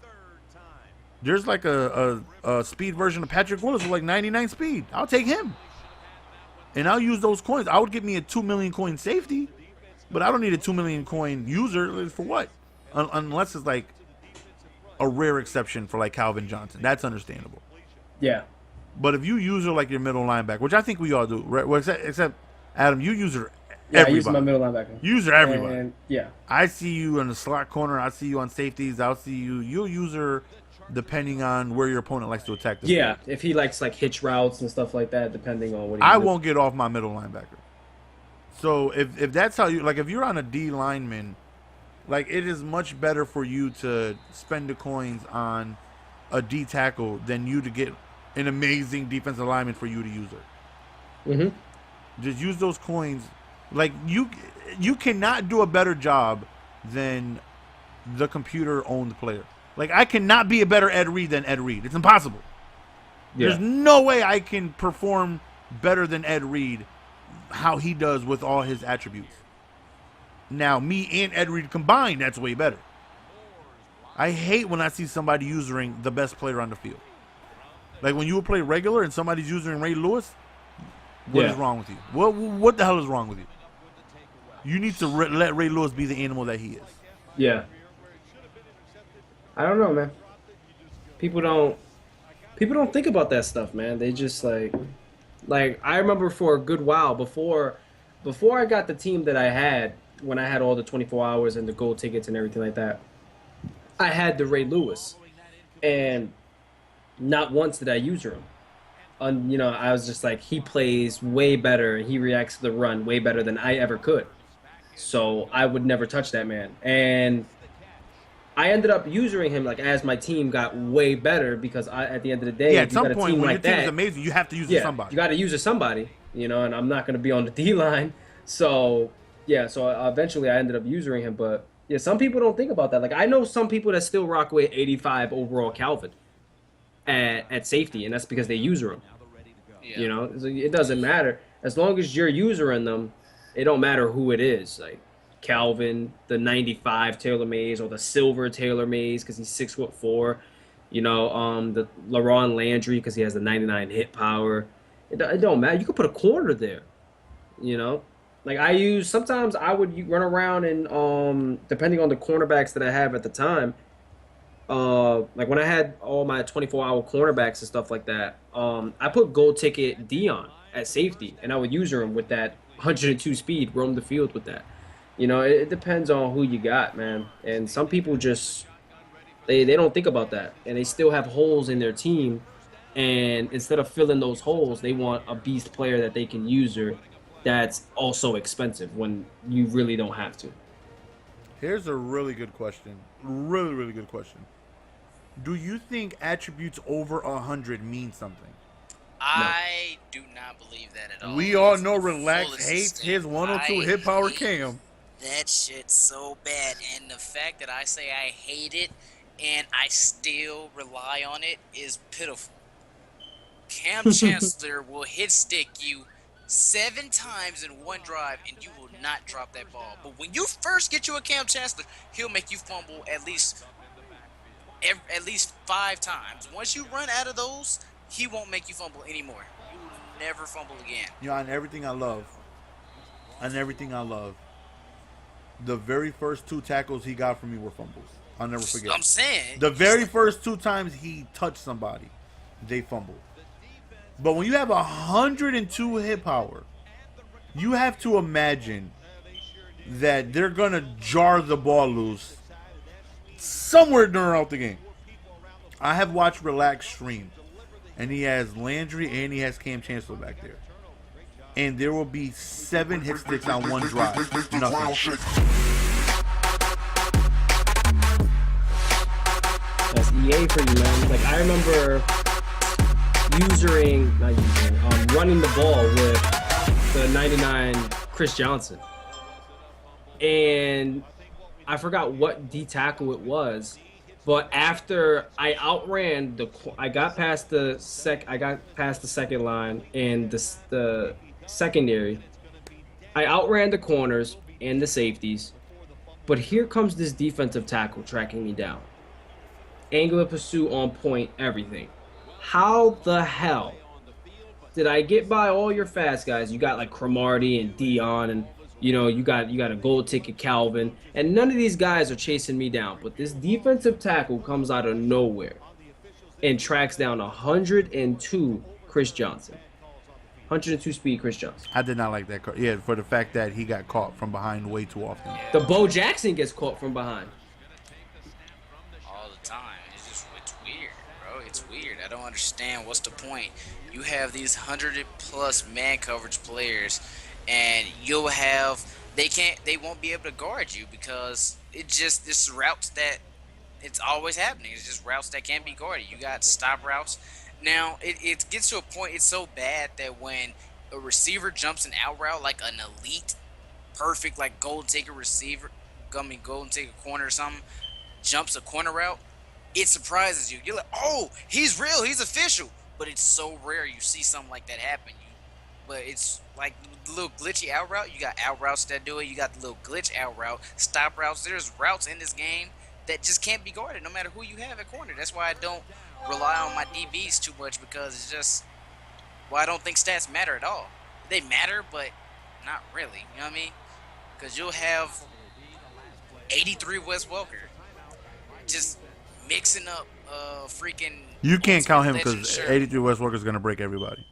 There's like a speed version of Patrick Willis with like 99 speed. I'll take him. And I'll use those coins. I would get me a 2 million coin safety, but I don't need a 2 million coin user for what? Unless it's like a rare exception for like Calvin Johnson. That's understandable. Yeah. But if you user like your middle linebacker, which I think we all do, right? Well, except Adam, you user Yeah, I everybody. use my middle linebacker. User everybody. And, yeah. I see you in the slot corner. I see you on safeties. I'll see you. You'll user depending on where your opponent likes to attack. Yeah, if he likes like hitch routes and stuff like that, depending on what he I won't get off my middle linebacker. So if that's how you, like, if you're on a D lineman, like, it is much better for you to spend the coins on a D tackle than you to get an amazing defensive lineman for you to use it. Mm-hmm. Just use those coins. Like, you cannot do a better job than the computer-owned player. Like, I cannot be a better Ed Reed than Ed Reed. It's impossible. Yeah. There's no way I can perform better than Ed Reed how he does with all his attributes. Now, me and Ed Reed combined, that's way better. I hate when I see somebody using the best player on the field. Like, when you would play regular and somebody's using Ray Lewis, what is wrong with you? What the hell is wrong with you? You need to let Ray Lewis be the animal that he is. Yeah. I don't know, man. People don't people don't think about that stuff, man. They just like I remember for a good while before I got the team that I had when I had all the 24 hours and the gold tickets and everything like that. I had the Ray Lewis, and not once did I use him. I was just like, he plays way better and he reacts to the run way better than I ever could. So I would never touch that man. And I ended up using him like as my team got way better because at the end of the day, Yeah, if at you some got a point team when your like team is that, amazing, you have to use yeah, somebody. you got to use somebody, and I'm not going to be on the D line. So, yeah, so eventually I ended up using him. But yeah, some people don't think about that. Like, I know some people that still rock with 85 overall Calvin at safety, and that's because they user him. Yeah. So it doesn't matter. As long as you're using them, it don't matter who it is. Like, Calvin, the 95 Taylor Mays, or the silver Taylor Mays because he's 6'4". The LaRon Landry because he has the 99 hit power. It don't matter. You could put a corner there. You know, like sometimes I would run around and depending on the cornerbacks that I have at the time. Like when I had all my 24-hour cornerbacks and stuff like that, I put gold ticket Dion at safety, and I would use him with that 102 speed, roam the field with that. It depends on who you got, man. And some people just they don't think about that, and they still have holes in their team. And instead of filling those holes, they want a beast player that they can use her that's also expensive when you really don't have to. Here's a really good question. Really, really good question. Do you think attributes over 100 mean something? No. I do not believe that at all. We all It's know the Relax fullest hates extent. his 102 I hit power hate cam. that shit so bad, and the fact that I say I hate it and I still rely on it is pitiful. Cam Chancellor will hit stick you 7 times in one drive and you will not drop that ball. But when you first get you a Cam Chancellor, he'll make you fumble at least 5 times. Once you run out of those, he won't make you fumble anymore. You will never fumble again. On everything I love, the very first 2 tackles he got from me were fumbles. I'll never forget. I'm saying. The very first 2 times he touched somebody, they fumbled. But when you have 102 hit power, you have to imagine that they're going to jar the ball loose somewhere during the game. I have watched Relax stream, and he has Landry and he has Cam Chancellor back there. And there will be 7 hit sticks on one drive. Nothing. That's EA for you, man. Like I remember running the ball with the 99 Chris Johnson, and I forgot what D tackle it was, but after I I got past the second line and the secondary. I outran the corners and the safeties, but here comes this defensive tackle tracking me down. Angular pursuit on point, everything. How the hell did I get by all your fast guys? You got like Cromartie and Dion, and you got a gold ticket Calvin, and none of these guys are chasing me down. But this defensive tackle comes out of nowhere and tracks down 102 Chris Johnson. 102 speed Chris Johnson. I did not like that. Yeah, for the fact that he got caught from behind way too often. The Bo Jackson gets caught from behind. All the time. It's weird, bro. It's weird. I don't understand what's the point. You have these 100+ man coverage players, and they won't be able to guard you because it's routes that it's always happening. It's just routes that can't be guarded. You got stop routes. Now, it gets to a point, it's so bad that when a receiver jumps an out route, like an elite, perfect, like golden ticket receiver, golden ticket corner or something, jumps a corner route, it surprises you. You're like, oh, he's real, he's official. But it's so rare you see something like that happen. But it's like the little glitchy out route. You got out routes that do it. You got the little glitch out route, stop routes. There's routes in this game that just can't be guarded no matter who you have at corner. That's why I don't rely on my DBs too much, because it's just, I don't think stats matter at all. They matter, but not really. You know what I mean? Because you'll have 83 Wes Welker. Just mixing up freaking. You can't count him Legend because Sherman. 83 West Walker is going to break everybody.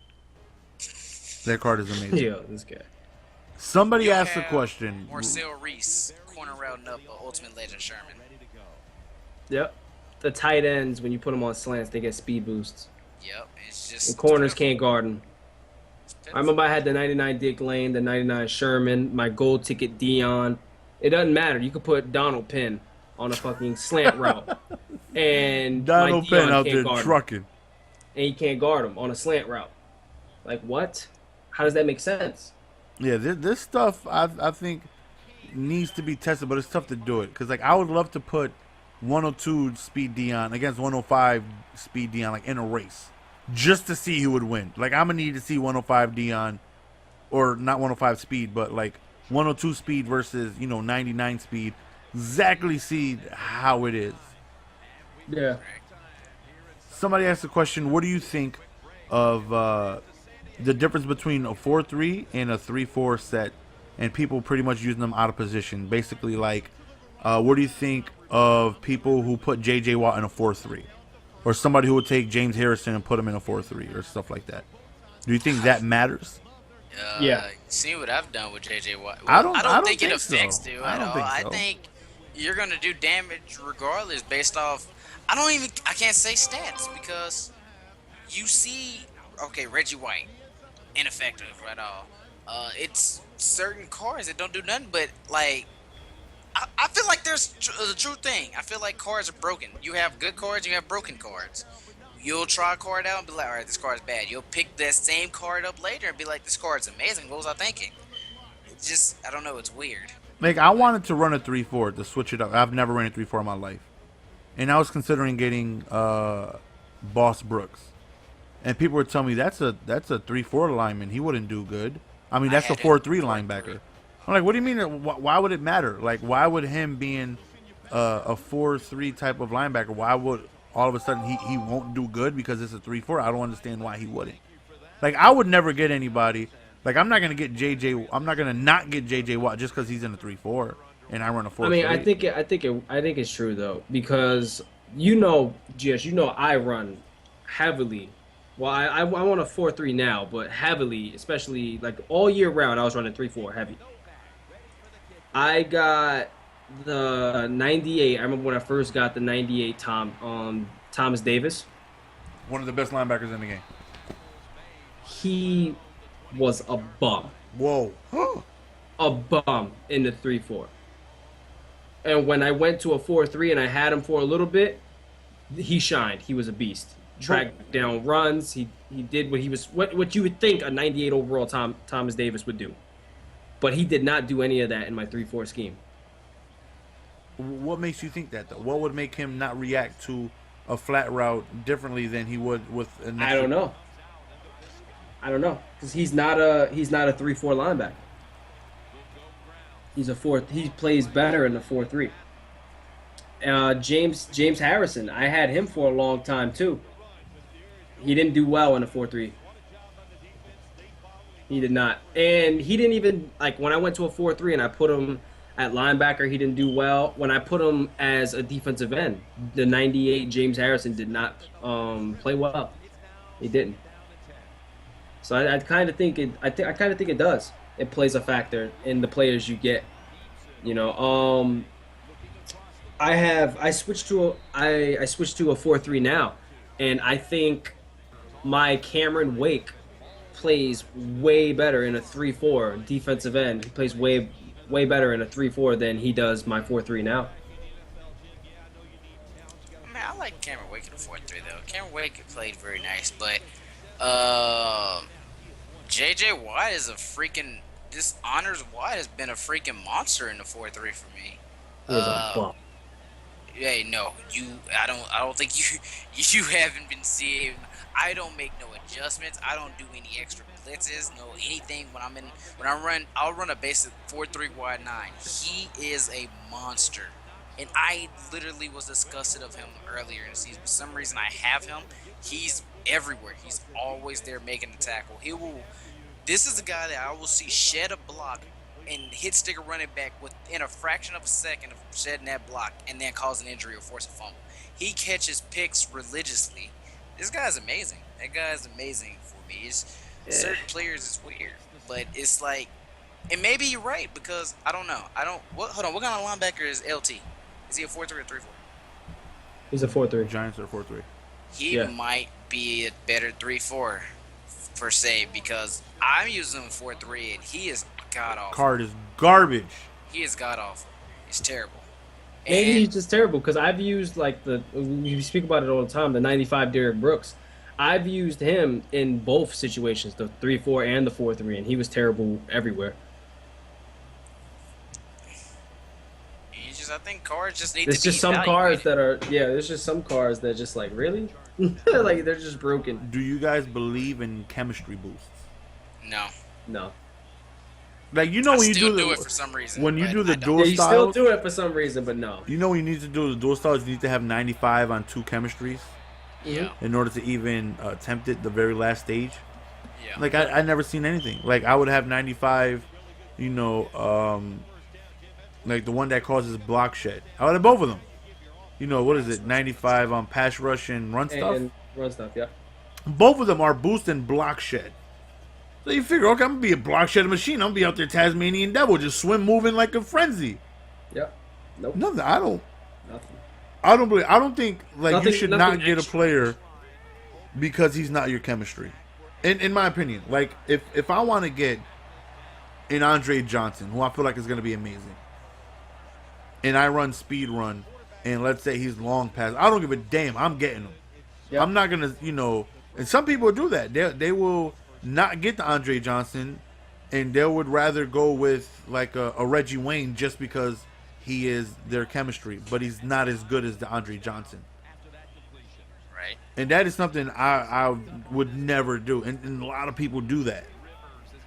That card is amazing. Yo, this guy. Somebody You'll asked a have question. Marcel Reese, corner rounding up Ultimate Legend Sherman. Yep. The tight ends, when you put them on slants, they get speed boosts. Yep, it's just. The corners can't guard them. I remember I had the 99 Dick Lane, the 99 Sherman, my gold ticket Dion. It doesn't matter. You could put Donald Penn on a fucking slant route. And Donald my Dion Penn out can't there guard him. trucking. And you can't guard him on a slant route. Like, what? How does that make sense? Yeah, this stuff I think needs to be tested, but it's tough to do it. Because, like, I would love to put 102 speed Dion against 105 speed Dion, like, in a race. Just to see who would win. Like, I'm going to need to see 105 Dion, or not 105 speed, but, like, 102 speed versus, 99 speed. Exactly see how it is. Yeah. Somebody asked the question, what do you think of the difference between a 4-3 and a 3-4 set, and people pretty much using them out of position? Basically, like, what do you think of people who put J.J. Watt in a 4-3? Or somebody who would take James Harrison and put him in a 4-3 or stuff like that? Do you think that matters? Yeah. See what I've done with J.J. Watt. I don't think it so. affects you I at don't all. think I so. think you're gonna do damage regardless based off. I can't say stats because you see. Okay, Reggie White, ineffective at all. It's certain cards that don't do nothing but like. I feel like there's the true thing. I feel like cards are broken. You have good cards, you have broken cards. You'll try a card out and be like, all right, this card's bad. You'll pick that same card up later and be like, this card's amazing. What was I thinking? It's just, I don't know. It's weird. Like, I wanted to run a 3-4 to switch it up. I've never ran a 3-4 in my life. And I was considering getting Boss Brooks. And people were telling me that's a 3-4 lineman. He wouldn't do good. I mean, that's a 4-3 linebacker. I'm like, what do you mean? Why would it matter? Like, why would him being a 4-3 type of linebacker, why would all of a sudden he won't do good because it's a 3-4? I don't understand why he wouldn't. Like, I would never get anybody. Like, I'm not gonna get JJ. I'm not gonna not get JJ Watt just because he's in a 3-4 and I run a 4-3. I mean, I think it's true though, because GS, I run heavily. Well, I want a 4-3 now, but heavily, especially like all year round, I was running 3-4 heavy. I got the 98. I remember when I first got the 98 Thomas Davis. One of the best linebackers in the game. He was a bum. Whoa. A bum in the 3-4. And when I went to a 4-3 and I had him for a little bit, he shined. He was a beast. Tracked down runs. He did what you would think a 98 overall Thomas Davis would do. But he did not do any of that in my 3-4 scheme. What makes you think that, though? What would make him not react to a flat route differently than he would with an I don't know. Because he's not a 3-4 linebacker. He's a 4. He plays better in the 4-3. James Harrison, I had him for a long time too. He didn't do well in the 4-3. He did not. And he didn't even, like, when I went to a 4-3 and I put him at linebacker, he didn't do well. When I put him as a defensive end, the 98 James Harrison did not play well. He didn't. So I kind of think it does. It plays a factor in the players you get. I switched to a 4-3 now, and I think my Cameron Wake plays way better in a 3-4 defensive end. He plays way better in a 3-4 than he does my 4-3 now. I mean, I like Cameron Wake in a 4-3 though. Cameron Wake played very nice, but J.J. Watt is a freaking. This Honors Watt has been a freaking monster in the 4-3 for me. He was a bum. Hey, no, I don't think you haven't been seeing. I don't make no adjustments. I don't do any extra blitzes, no anything. I'll run a basic 4-3 wide 9. He is a monster, and I literally was disgusted of him earlier in the season. For some reason, I have him. He's everywhere. He's always there making the tackle. This is the guy that I will see shed a block and hit stick a running back within a fraction of a second of shedding that block and then cause an injury or force a fumble. He catches picks religiously. This guy's amazing. That guy's amazing for me. Certain players is weird, but it's like, and maybe you're right because I don't know. Hold on. What kind of linebacker is LT? Is he a 4-3 or 3-4? He's a 4-3. Giants are 4-3. He might be a better 3-4 per se because I'm using him 4-3 and he is god awful. Card is garbage. He is god awful. He's terrible. Maybe he's just terrible because I've used we speak about it all the time. The 95 Derrick Brooks, I've used him in both situations, the 3-4 and the 4-3, and he was terrible everywhere. I think cards just need There's to be just some evaluated. cars that are there's just some cars that just like really like they're just broken. Do you guys believe in chemistry boosts? No. Like when I you still do it for some reason. when you but do the I don't. dual Yeah, you still styles, do it for some reason, but no. you know when you need to do the dual styles, you need to have 95 on 2 chemistries Yeah. in order to even attempt it the very last stage. Yeah. Like I never seen anything. Like I would have 95, like the one that causes block shed. I would have both of them. What is it? 95 on pass rush and run stuff. And run stuff, yeah. Both of them are boosting block shed. So you figure, okay, I'm gonna be a block shed machine. I'm gonna be out there Tasmanian devil, just swim moving like a frenzy. Yep. Nope. Nothing. I don't Nothing. believe. I don't think you Nothing- should nothing not get a extra. player because he's not your chemistry. In my opinion, like if I want to get an Andre Johnson, who I feel like is gonna be amazing, and I run speed run, and let's say he's long pass, I don't give a damn. I'm getting him. Yep. I'm not gonna, and some people do that. They will not get the Andre Johnson, and they would rather go with like a Reggie Wayne just because he is their chemistry, but he's not as good as the Andre Johnson. Right. And that is something I would never do, and a lot of people do that.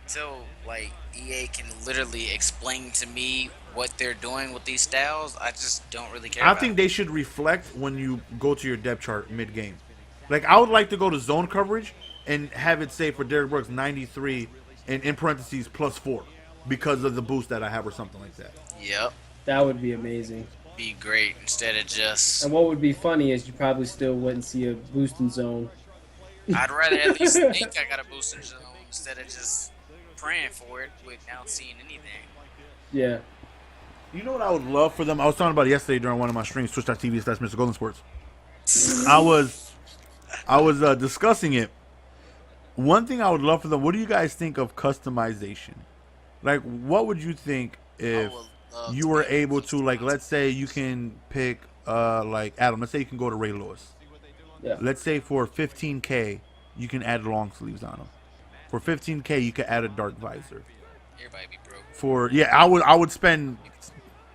So like EA can literally explain to me what they're doing with these styles. I just don't really care. I about think it. they should reflect when you go to your depth chart mid game. Like I would like to go to zone coverage and have it say for Derrick Brooks 93 and in parentheses +4 because of the boost that I have or something like that. Yep. That would be amazing. Be great instead of just. And what would be funny is you probably still wouldn't see a boosting zone. I'd rather at least think I got a boost in zone instead of just praying for it without seeing anything. Yeah. You know what I would love for them? I was talking about it yesterday during one of my streams, twitch.tv/Mr. Golden Sports. I was discussing it. One thing I would love for them, what do you guys think of customization? Like, what would you think if you were able to, like, let's say you can pick, like, Adam, let's say you can go to Ray Lewis. Yeah. Let's say for 15K, you can add long sleeves on him. For 15K, you can add a dark visor. Everybody be broke. I would spend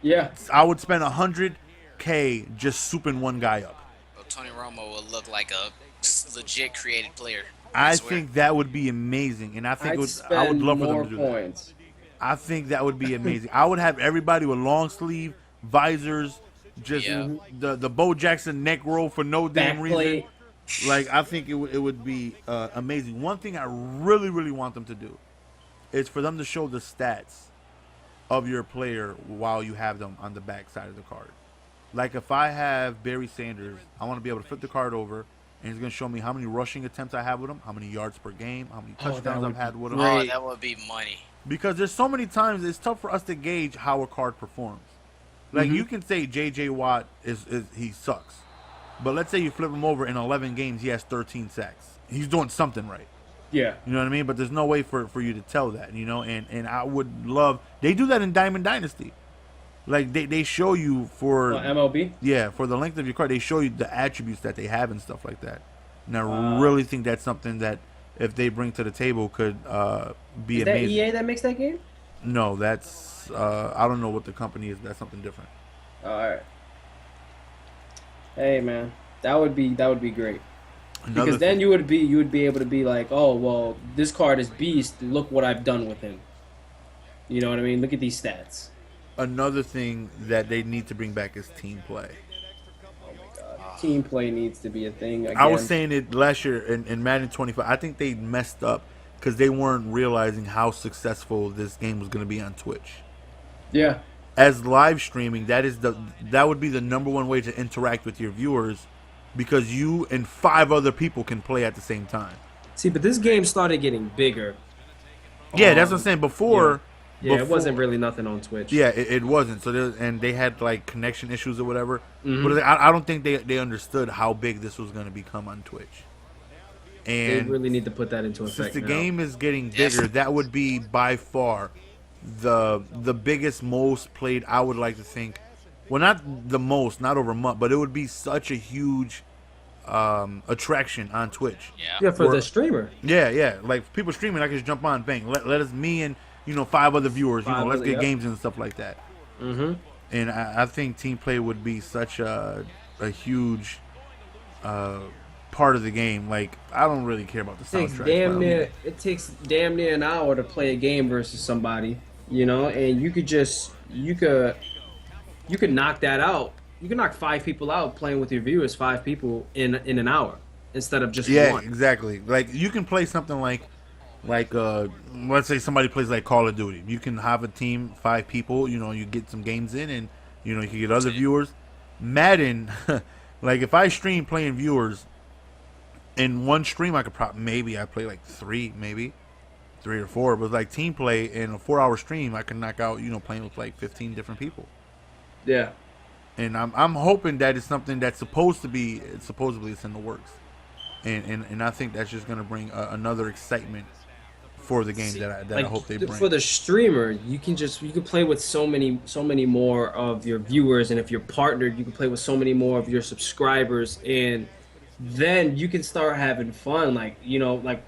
Yeah. 100K just souping one guy up. Well, Tony Romo will look like a legit created player. I swear. think that would be amazing, and I think I would love for them to do points. that. I think that would be amazing. I would have everybody with long sleeve visors, just the Bo Jackson neck roll for no damn reason. Backplate. Like I think it would be amazing. One thing I really want them to do is for them to show the stats of your player while you have them on the back side of the card. Like if I have Barry Sanders, I want to be able to flip the card over, and it's going to show me how many rushing attempts I have with him, how many yards per game, how many touchdowns I've had with him. Oh, that would be money. Because there's so many times it's tough for us to gauge how a card performs. Like you can say J.J. Watt is he sucks, but let's say you flip him over in 11 games, he has 13 sacks. He's doing something right. Yeah. You know what I mean? But there's no way for you to tell that, and I would love, they do that in Diamond Dynasty. Like they show you for MLB? Yeah, for the length of your card, they show you the attributes that they have and stuff like that. And I really think that's something that if they bring to the table could be Is amazing. that EA that makes that game? No, that's I don't know what the company is. That's something different. All right. Hey man, that would be great. Because then you would be able to be like, oh well, this card is beast. Look what I've done with him. You know what I mean? Look at these stats. Another thing that they need to bring back is team play. Oh my god, team play needs to be a thing again. I was saying it last year in Madden 25. I think they messed up because they weren't realizing how successful this game was going to be on Twitch. Yeah. As live streaming, that would be the number one way to interact with your viewers, because you and 5 other people can play at the same time. See, but this game started getting bigger. Yeah, that's what I'm saying. Before, it wasn't really nothing on Twitch. Yeah, it wasn't. So and they had like connection issues or whatever. But I don't think they understood how big this was going to become on Twitch. And they really need to put that into Since effect. the game is getting bigger, that would be by far the biggest, most played. I would like to think, well, not the most, not over month, but it would be such a huge attraction on Twitch. Yeah, for the streamer. Yeah, like people streaming, I can just jump on, bang, let us, me and 5 other viewers, let's get games and stuff like that. And I think team play would be such a huge part of the game. Like, I don't really care about the soundtrack. It takes damn near an hour to play a game versus somebody, and you could knock that out. You can knock 5 people out playing with your viewers, 5 people in an hour instead of just one. Yeah, exactly. Like, you can play something like let's say somebody plays like Call of Duty. You can have a team, 5 people, you get some games in, and you can get other viewers. Madden, like if I stream playing viewers in one stream, I could maybe I play like 3 or 4, but like team play in a 4-hour stream, I can knock out playing with like 15 different people. Yeah. And I'm hoping that it's something that's supposedly it's in the works, and I think that's just gonna bring another excitement for the game that I hope they bring. For the streamer, you can play with so many more of your viewers, and if you're partnered, you can play with so many more of your subscribers, and then you can start having fun. Like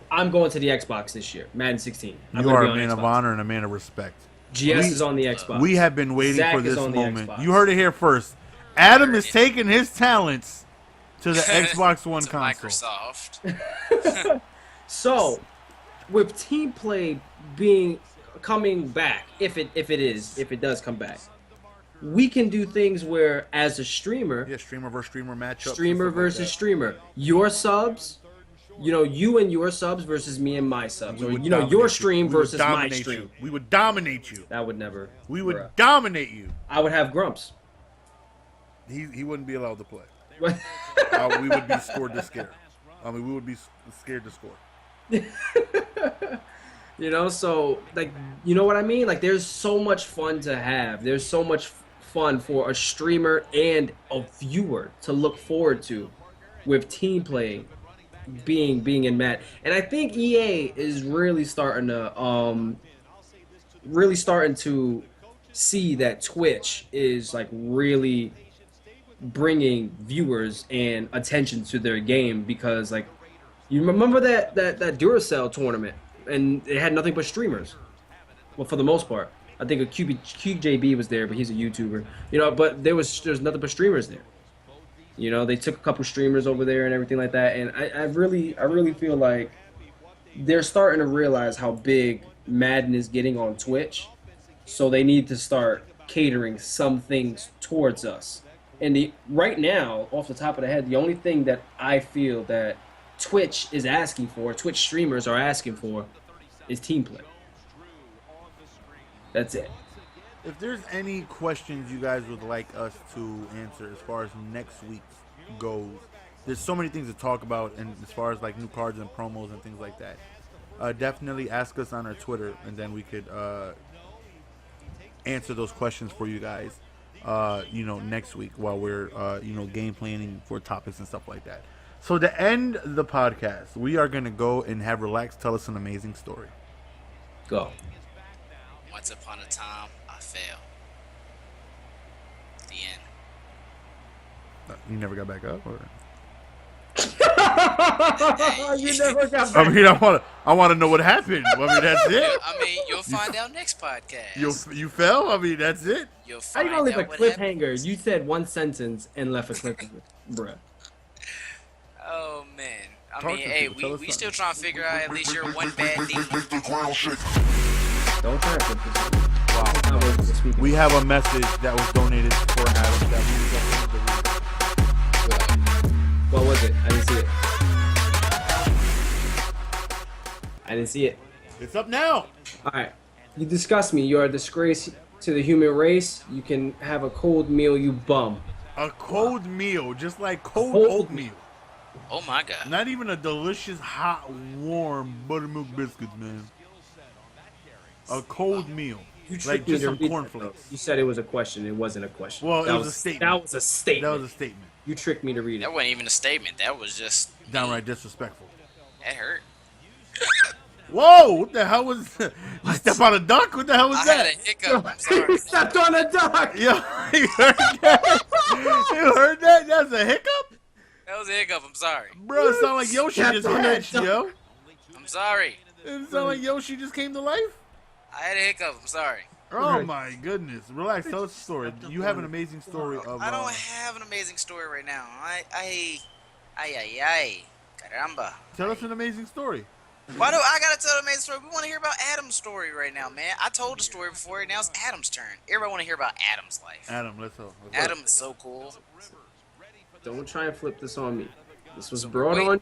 I'm going to the Xbox this year, Madden 16. You are a man of honor and a man of respect. GS is on the Xbox. We have been waiting for this moment. You heard it here first. Adam is taking his talents to the Xbox One console. Microsoft. So, with team play coming back, if it does come back, we can do things where, as a streamer, streamer versus streamer matchup, streamer versus streamer, your subs, you and your subs versus me and my subs, or your stream versus my stream. We would dominate you. That would never. We would dominate you. I would have Grumps. He wouldn't be allowed to play. We would be scored to scare. We would be scared to score. So like, you know what I mean? Like, there's so much fun to have. There's so much fun for a streamer and a viewer to look forward to with team play being in Madden. And I think EA is really starting to see that Twitch is like really bringing viewers and attention to their game, because like, you remember that Duracell tournament, and it had nothing but streamers. Well, for the most part, I think a QJB was there, but he's a YouTuber. But there's nothing but streamers there. They took a couple streamers over there and everything like that, and I really feel like they're starting to realize how big Madden is getting on Twitch, so they need to start catering some things towards us. And right now, off the top of the head, the only thing that I feel that Twitch is asking for, Twitch streamers are asking for, is team play. That's it. If there's any questions you guys would like us to answer as far as next week goes, there's so many things to talk about, and as far as like new cards and promos and things like that, definitely ask us on our Twitter, and then we could answer those questions for you guys next week while we're game planning for topics and stuff like that. So to end the podcast, we are going to go and have Relax tell us an amazing story. Go. Once upon a time, I fell. The end. You never got back up, or? You never got back. I mean, I want to know what happened. I mean, that's it. I mean, you'll find out next podcast. You fell. I mean, that's it. You'll How find you gonna leave a out what cliffhanger? happens. You said one sentence and left a cliffhanger, bruh. Oh man. I Talk mean, to hey, people. we still trying to figure out at least your one bad deed. Don't try to flip this. Wow. We have a message that was donated for Adam that we What was it? I didn't see it. I didn't see it. It's up now. All right. You disgust me. You are a disgrace to the human race. You can have a cold meal, you bum. A cold meal, just like cold oatmeal. Oh my God. Not even a delicious, hot, warm buttermilk biscuits, man. A cold meal. You Like tricked me just to some read that, cornforflakes. though. You said it was a question. It wasn't a question. Well, that it was a statement. That was a statement. That was a statement. You tricked me to read it. That wasn't even a statement. That was just Downright disrespectful. that hurt. Whoa! What the hell was that? You step on a duck? What the hell was I that? had a hiccup. I'm sorry. Stepped on a duck. Yo, you heard that? You heard that? That's a hiccup? That was a hiccup. I'm sorry. Bro, it sounded like Yoshi Stepped just on a hatched, duck. yo. I'm sorry. It sounded like Yoshi just came to life. I had a hiccup. I'm sorry. Oh my goodness. Relax, tell us a story. You have an amazing story of I don't have an amazing story right now. Ay, caramba. tell us an amazing story. Why do I gotta tell the amazing story? We want to hear about Adam's story right now, man. I told the story before. Now it's Adam's turn. Everybody want to hear about Adam's life. Adam, let's go. Adam is so cool. Don't try and flip this on me. This was brought on.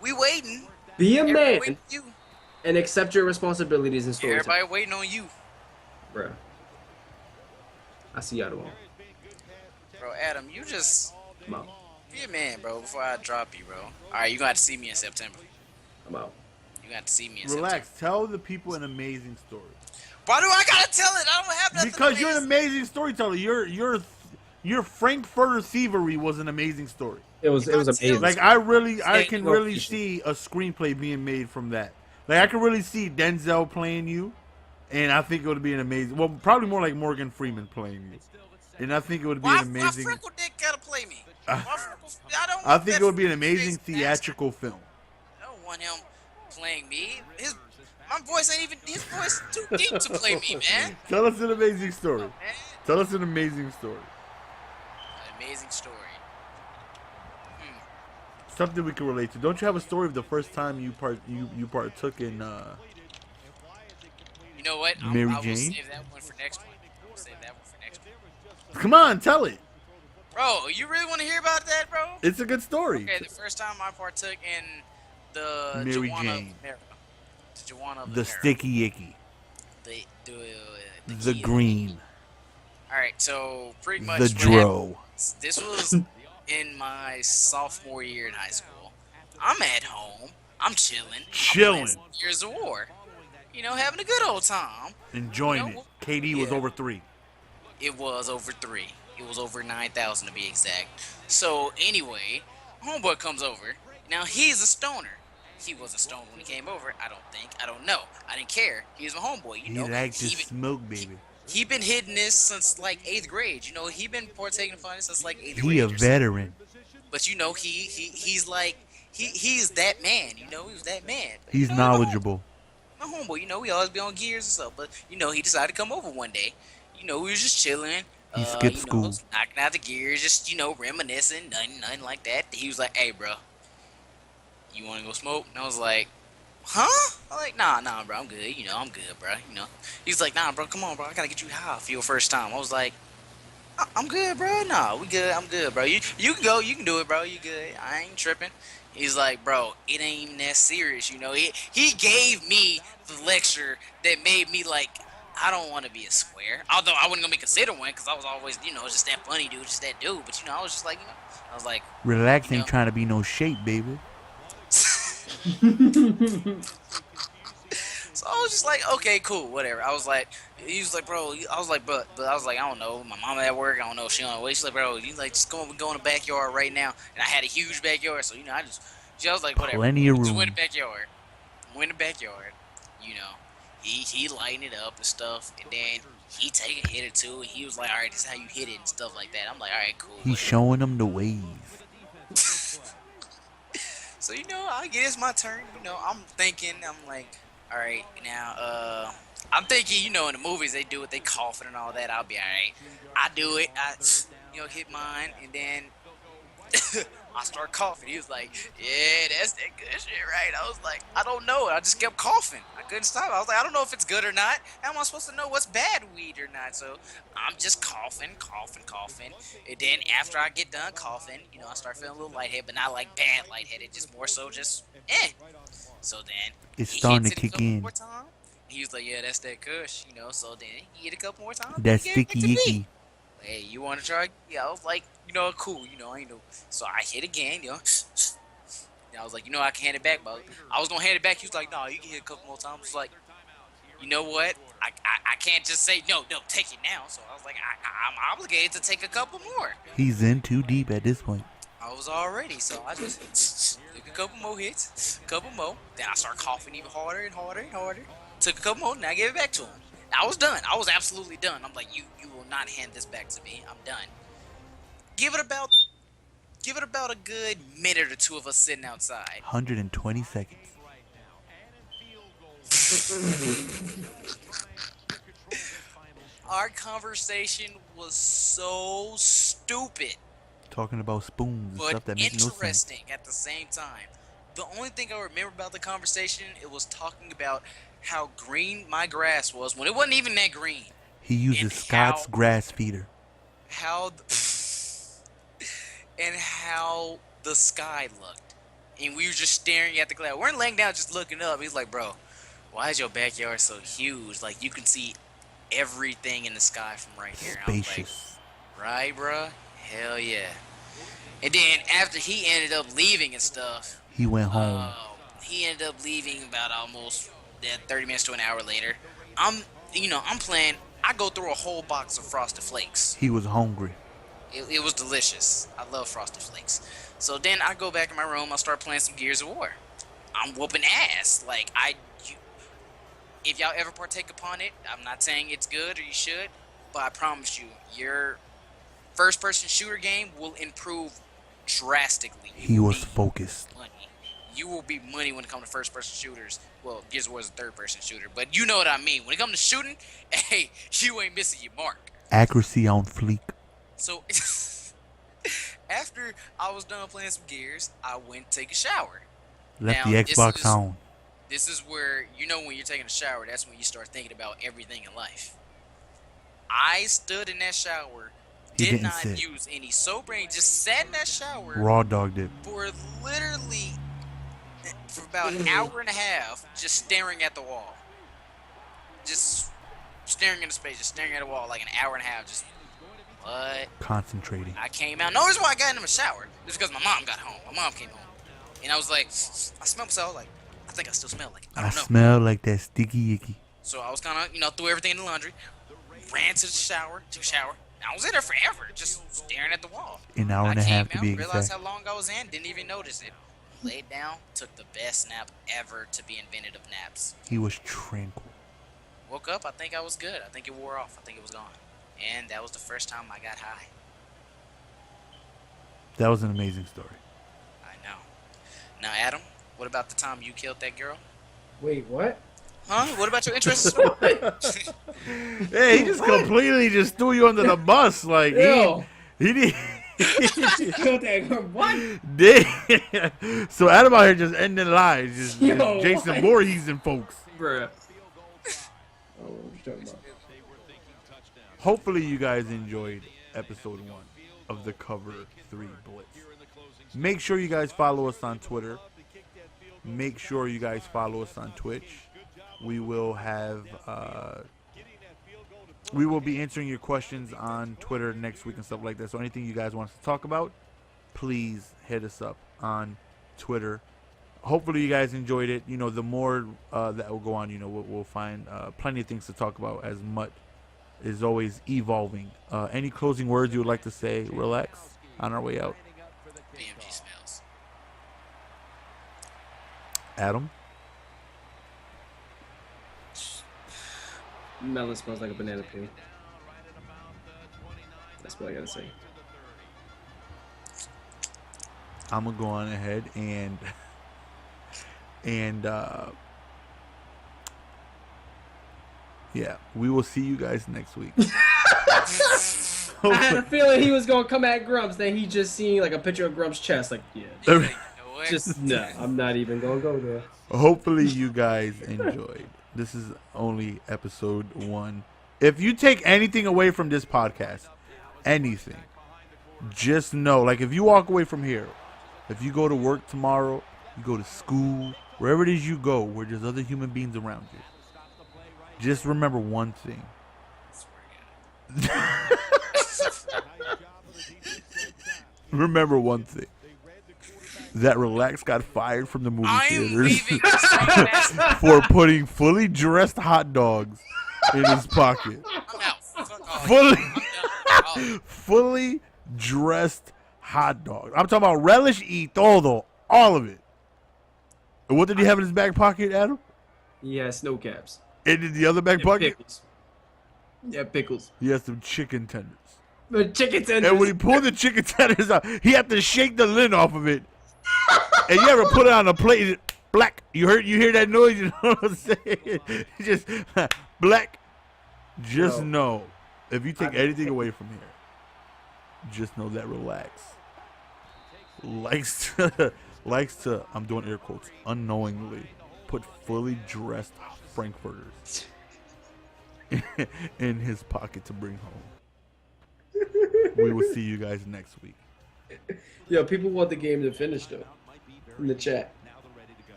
We waiting. Be a Everybody man waiting on you. and accept your responsibilities and stories. Everybody waiting on you. Bruh. I see y'all tomorrow. Bro, Adam, you just I'm out. be a man, bro, before I drop you, bro. Alright, you gonna have to see me in September. I'm out. You gonna have to see me in Relax. September. Tell the people an amazing story. Why do I gotta tell it? I don't have nothing Because you're an amazing. amazing storyteller. Your Frankfurter thievery was an amazing story. It was amazing. Like I can really see a screenplay being made from that. Like I can really see Denzel playing you, and I think it would be an amazing. Well, probably more like Morgan Freeman playing you, and I think it would be Why an amazing. Why Freckle Dick gotta play me? I think it would be an amazing theatrical film. I don't want him playing me. My voice ain't even. His voice too deep to play me, man. Tell us an amazing story. Man. Tell us an amazing story. An amazing story. Something we can relate to. Don't you have a story of the first time you partook in? You know what? Mary I will Jane? save that one for next one. I will save that one for next one. Come on, tell it. Bro, you really want to hear about that, bro? It's a good story. Okay, the first time I partook in the Mary Juana Jane. of Mera. The Juana of The Mera. sticky icky. The key. green. Alright, so pretty much The what dro. happened- this was in my sophomore year in high school. I'm at home. I'm chilling. Chilling. I'm playing Gears of War. You know, having a good old time. Enjoying You know, it. KD was yeah. over 3. It was over 3. It was over 9,000 to be exact. So anyway, homeboy comes over. Now he's a stoner. He was a stoner when he came over. I don't know. I didn't care. He was my homeboy. You He know. liked to He been- smoke, baby. He been hitting this since like 8th grade. You know, he been partaking in it since like 8th grade. He a or something. veteran. But you know, he's like he's that man. You know, he was that man. But, He's you know, knowledgeable. My homeboy, you know, we always be on Gears and stuff. But you know, he decided to come over one day. You know, we was just chilling. He skipped you school. know, knocking out the Gears, just reminiscing, nothing like that. He was like, "Hey, bro, you want to go smoke?" And I was like, "Huh?" I'm like, "Nah, bro, I'm good. You know, I'm good, bro. You know." He's like, "Nah, bro, come on, bro. I gotta get you high for your first time." I was like, "I'm good, bro. Nah, we good. I'm good, bro. You can go. You can do it, bro. You good. I ain't tripping." He's like, "Bro, it ain't even that serious, you know." He gave me the lecture that made me like, I don't want to be a square. Although I wasn't gonna be considered one because I was always, just that funny dude, just that dude. But I was just like, I was like, Relax, you ain't know. trying to be no shape, baby. So I was just like, okay, cool, whatever. I was like, he was like, bro. I was like, but I was like, I don't know. My mom at work. I don't know if she on the way. She's like, bro, you like just go in the backyard right now. And I had a huge backyard, so I was like, whatever. Plenty of Just room. went in the backyard. Went in the backyard. He lighting it up and stuff, and then he take a hit or two, and he was like, all right, this is how you hit it and stuff like that. I'm like, all right, cool. He's whatever. showing them the ways. So I guess my turn. I'm thinking. I'm like, all right, now. I'm thinking. In the movies they do it. They coughing and all that. I'll be all right. I do it. I hit mine, and then I start coughing. He was like, yeah, that's that good shit, right? I was like, I don't know. I just kept coughing. I couldn't stop. I was like, I don't know if it's good or not. How am I supposed to know what's bad weed or not? So I'm just coughing. And then after I get done coughing, I start feeling a little lightheaded, but not like bad lightheaded, just more so just, So then It's he starting hits to it a kick couple in. more times. He was like, "Yeah, that's that Kush," you know. So then he hit a couple more times. That He gave it back sticky to me. icky. Hey, you want to try? Yeah, I was like, cool, I know. So I hit again, And I was like, I can hand it back, but I was gonna hand it back. He was like, no, you can hit a couple more times. I was like, you know what? I can't just say no, take it now. So I was like, I'm obligated to take a couple more. He's in too deep at this point. I was already, so I just took a couple more hits, couple more. Then I started coughing even harder and harder and harder. Took a couple more, and I gave it back to him. I was done. I was absolutely done. I'm like, you will not hand this back to me. I'm done. Give it about a good minute or two of us sitting outside. 120 seconds. Our conversation was so stupid, Talking about spoons and but stuff that makes no sense. interesting at the same time. The only thing I remember about the conversation, it was talking about how green my grass was when it wasn't even that green. He uses And Scott's grass feeder. How the sky looked, and we were just staring at the cloud. We're laying down, just looking up. He's like, "Bro, why is your backyard so huge? Like you can see everything in the sky from right here." Spacious. I was like, "Right, bro? Hell yeah!" And then after he ended up leaving and stuff, He went home. he ended up leaving about almost 30 minutes to an hour later. I'm playing. I go through a whole box of Frosted Flakes. He was hungry. It was delicious. I love Frosted Flakes. So then I go back in my room. I start playing some Gears of War. I'm whooping ass. Like if y'all ever partake upon it, I'm not saying it's good or you should, but I promise you, your first-person shooter game will improve drastically. He was focused. Money. You will be money when it comes to first-person shooters. Well, Gears of War is a third-person shooter, but you know what I mean. When it comes to shooting, hey, you ain't missing your mark. Accuracy on fleek. So after I was done playing some Gears, I went to take a shower. Left Now, the Xbox on. This is where, when you're taking a shower, that's when you start thinking about everything in life. I stood in that shower, did not use any soap brain, just sat in that shower. Raw dogged it. For about an hour and a half, just staring at the wall. Just staring into space, just staring at the wall like an hour and a half, just what? Concentrating. I came out. No reason why I got into the shower. It's because my mom got home. My mom came home. And I was like, I smelled myself. Like, I think I still smell like it. I don't know. Smell like that sticky icky. So I was kind of, threw everything in the laundry. Ran to the shower, took a shower. I was in there forever, just staring at the wall. An hour and a half to be exact. Realized exact. how long I was in, didn't even notice it. Laid down, took the best nap ever to be invented of naps. He was tranquil. Woke up, I think I was good. I think it wore off. I think it was gone. And that was the first time I got high. That was an amazing story. I know. Now, Adam, what about the time you killed that girl? Wait, what? Huh? What about your interests? Hey, he just completely just threw you under the bus. Like, he did. Killed that girl. What? So Adam out here just ending lives. Just Yo, Jason what? Voorhees and folks. Bruh. Oh, what you talking about? Hopefully you guys enjoyed episode 1 of the Cover 3 Blitz. Make sure you guys follow us on Twitter. Make sure you guys follow us on Twitch. We will have we will be answering your questions on Twitter next week and stuff like that. So anything you guys want us to talk about, please hit us up on Twitter. Hopefully you guys enjoyed it. The more that will go on, we'll find plenty of things to talk about, as much is always evolving. Any closing words you would like to say, Relax, on our way out? BMG smells. Adam? Melon smells like a banana peel. That's what I gotta say. I'm going to go on ahead and yeah, we will see you guys next week. I had a feeling he was gonna come at Grumps. Then he just seen like a picture of Grumps' chest. Like, yeah, just no. I'm not even gonna go there. Hopefully you guys enjoyed. This is only episode 1. If you take anything away from this podcast, anything, just know, like if you walk away from here, if you go to work tomorrow, you go to school, Wherever it is you go, where there's other human beings around you, just remember one thing. Remember one thing. That Relax got fired from the movie theaters for putting fully dressed hot dogs in his pocket. I'm out. Fuck all you. Fully dressed hot dogs. I'm talking about relish y todo, all of it. And what did he have in his back pocket, Adam? He has snow caps. And in the other back pocket? Pickles. Yeah, pickles. He has some chicken tenders. The chicken tenders. And when he pulled the chicken tenders out, he had to shake the lid off of it. And you ever put it on a plate, black. You hear that noise? You know what I'm saying? Just black. Just know, if you take anything away from here, just know that Relax likes to, I'm doing air quotes, unknowingly put fully dressed frankfurters in his pocket to bring home. We will see you guys next week. Yo, people want the game to finish though. In the chat.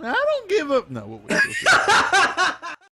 I don't give up. No, we'll wait.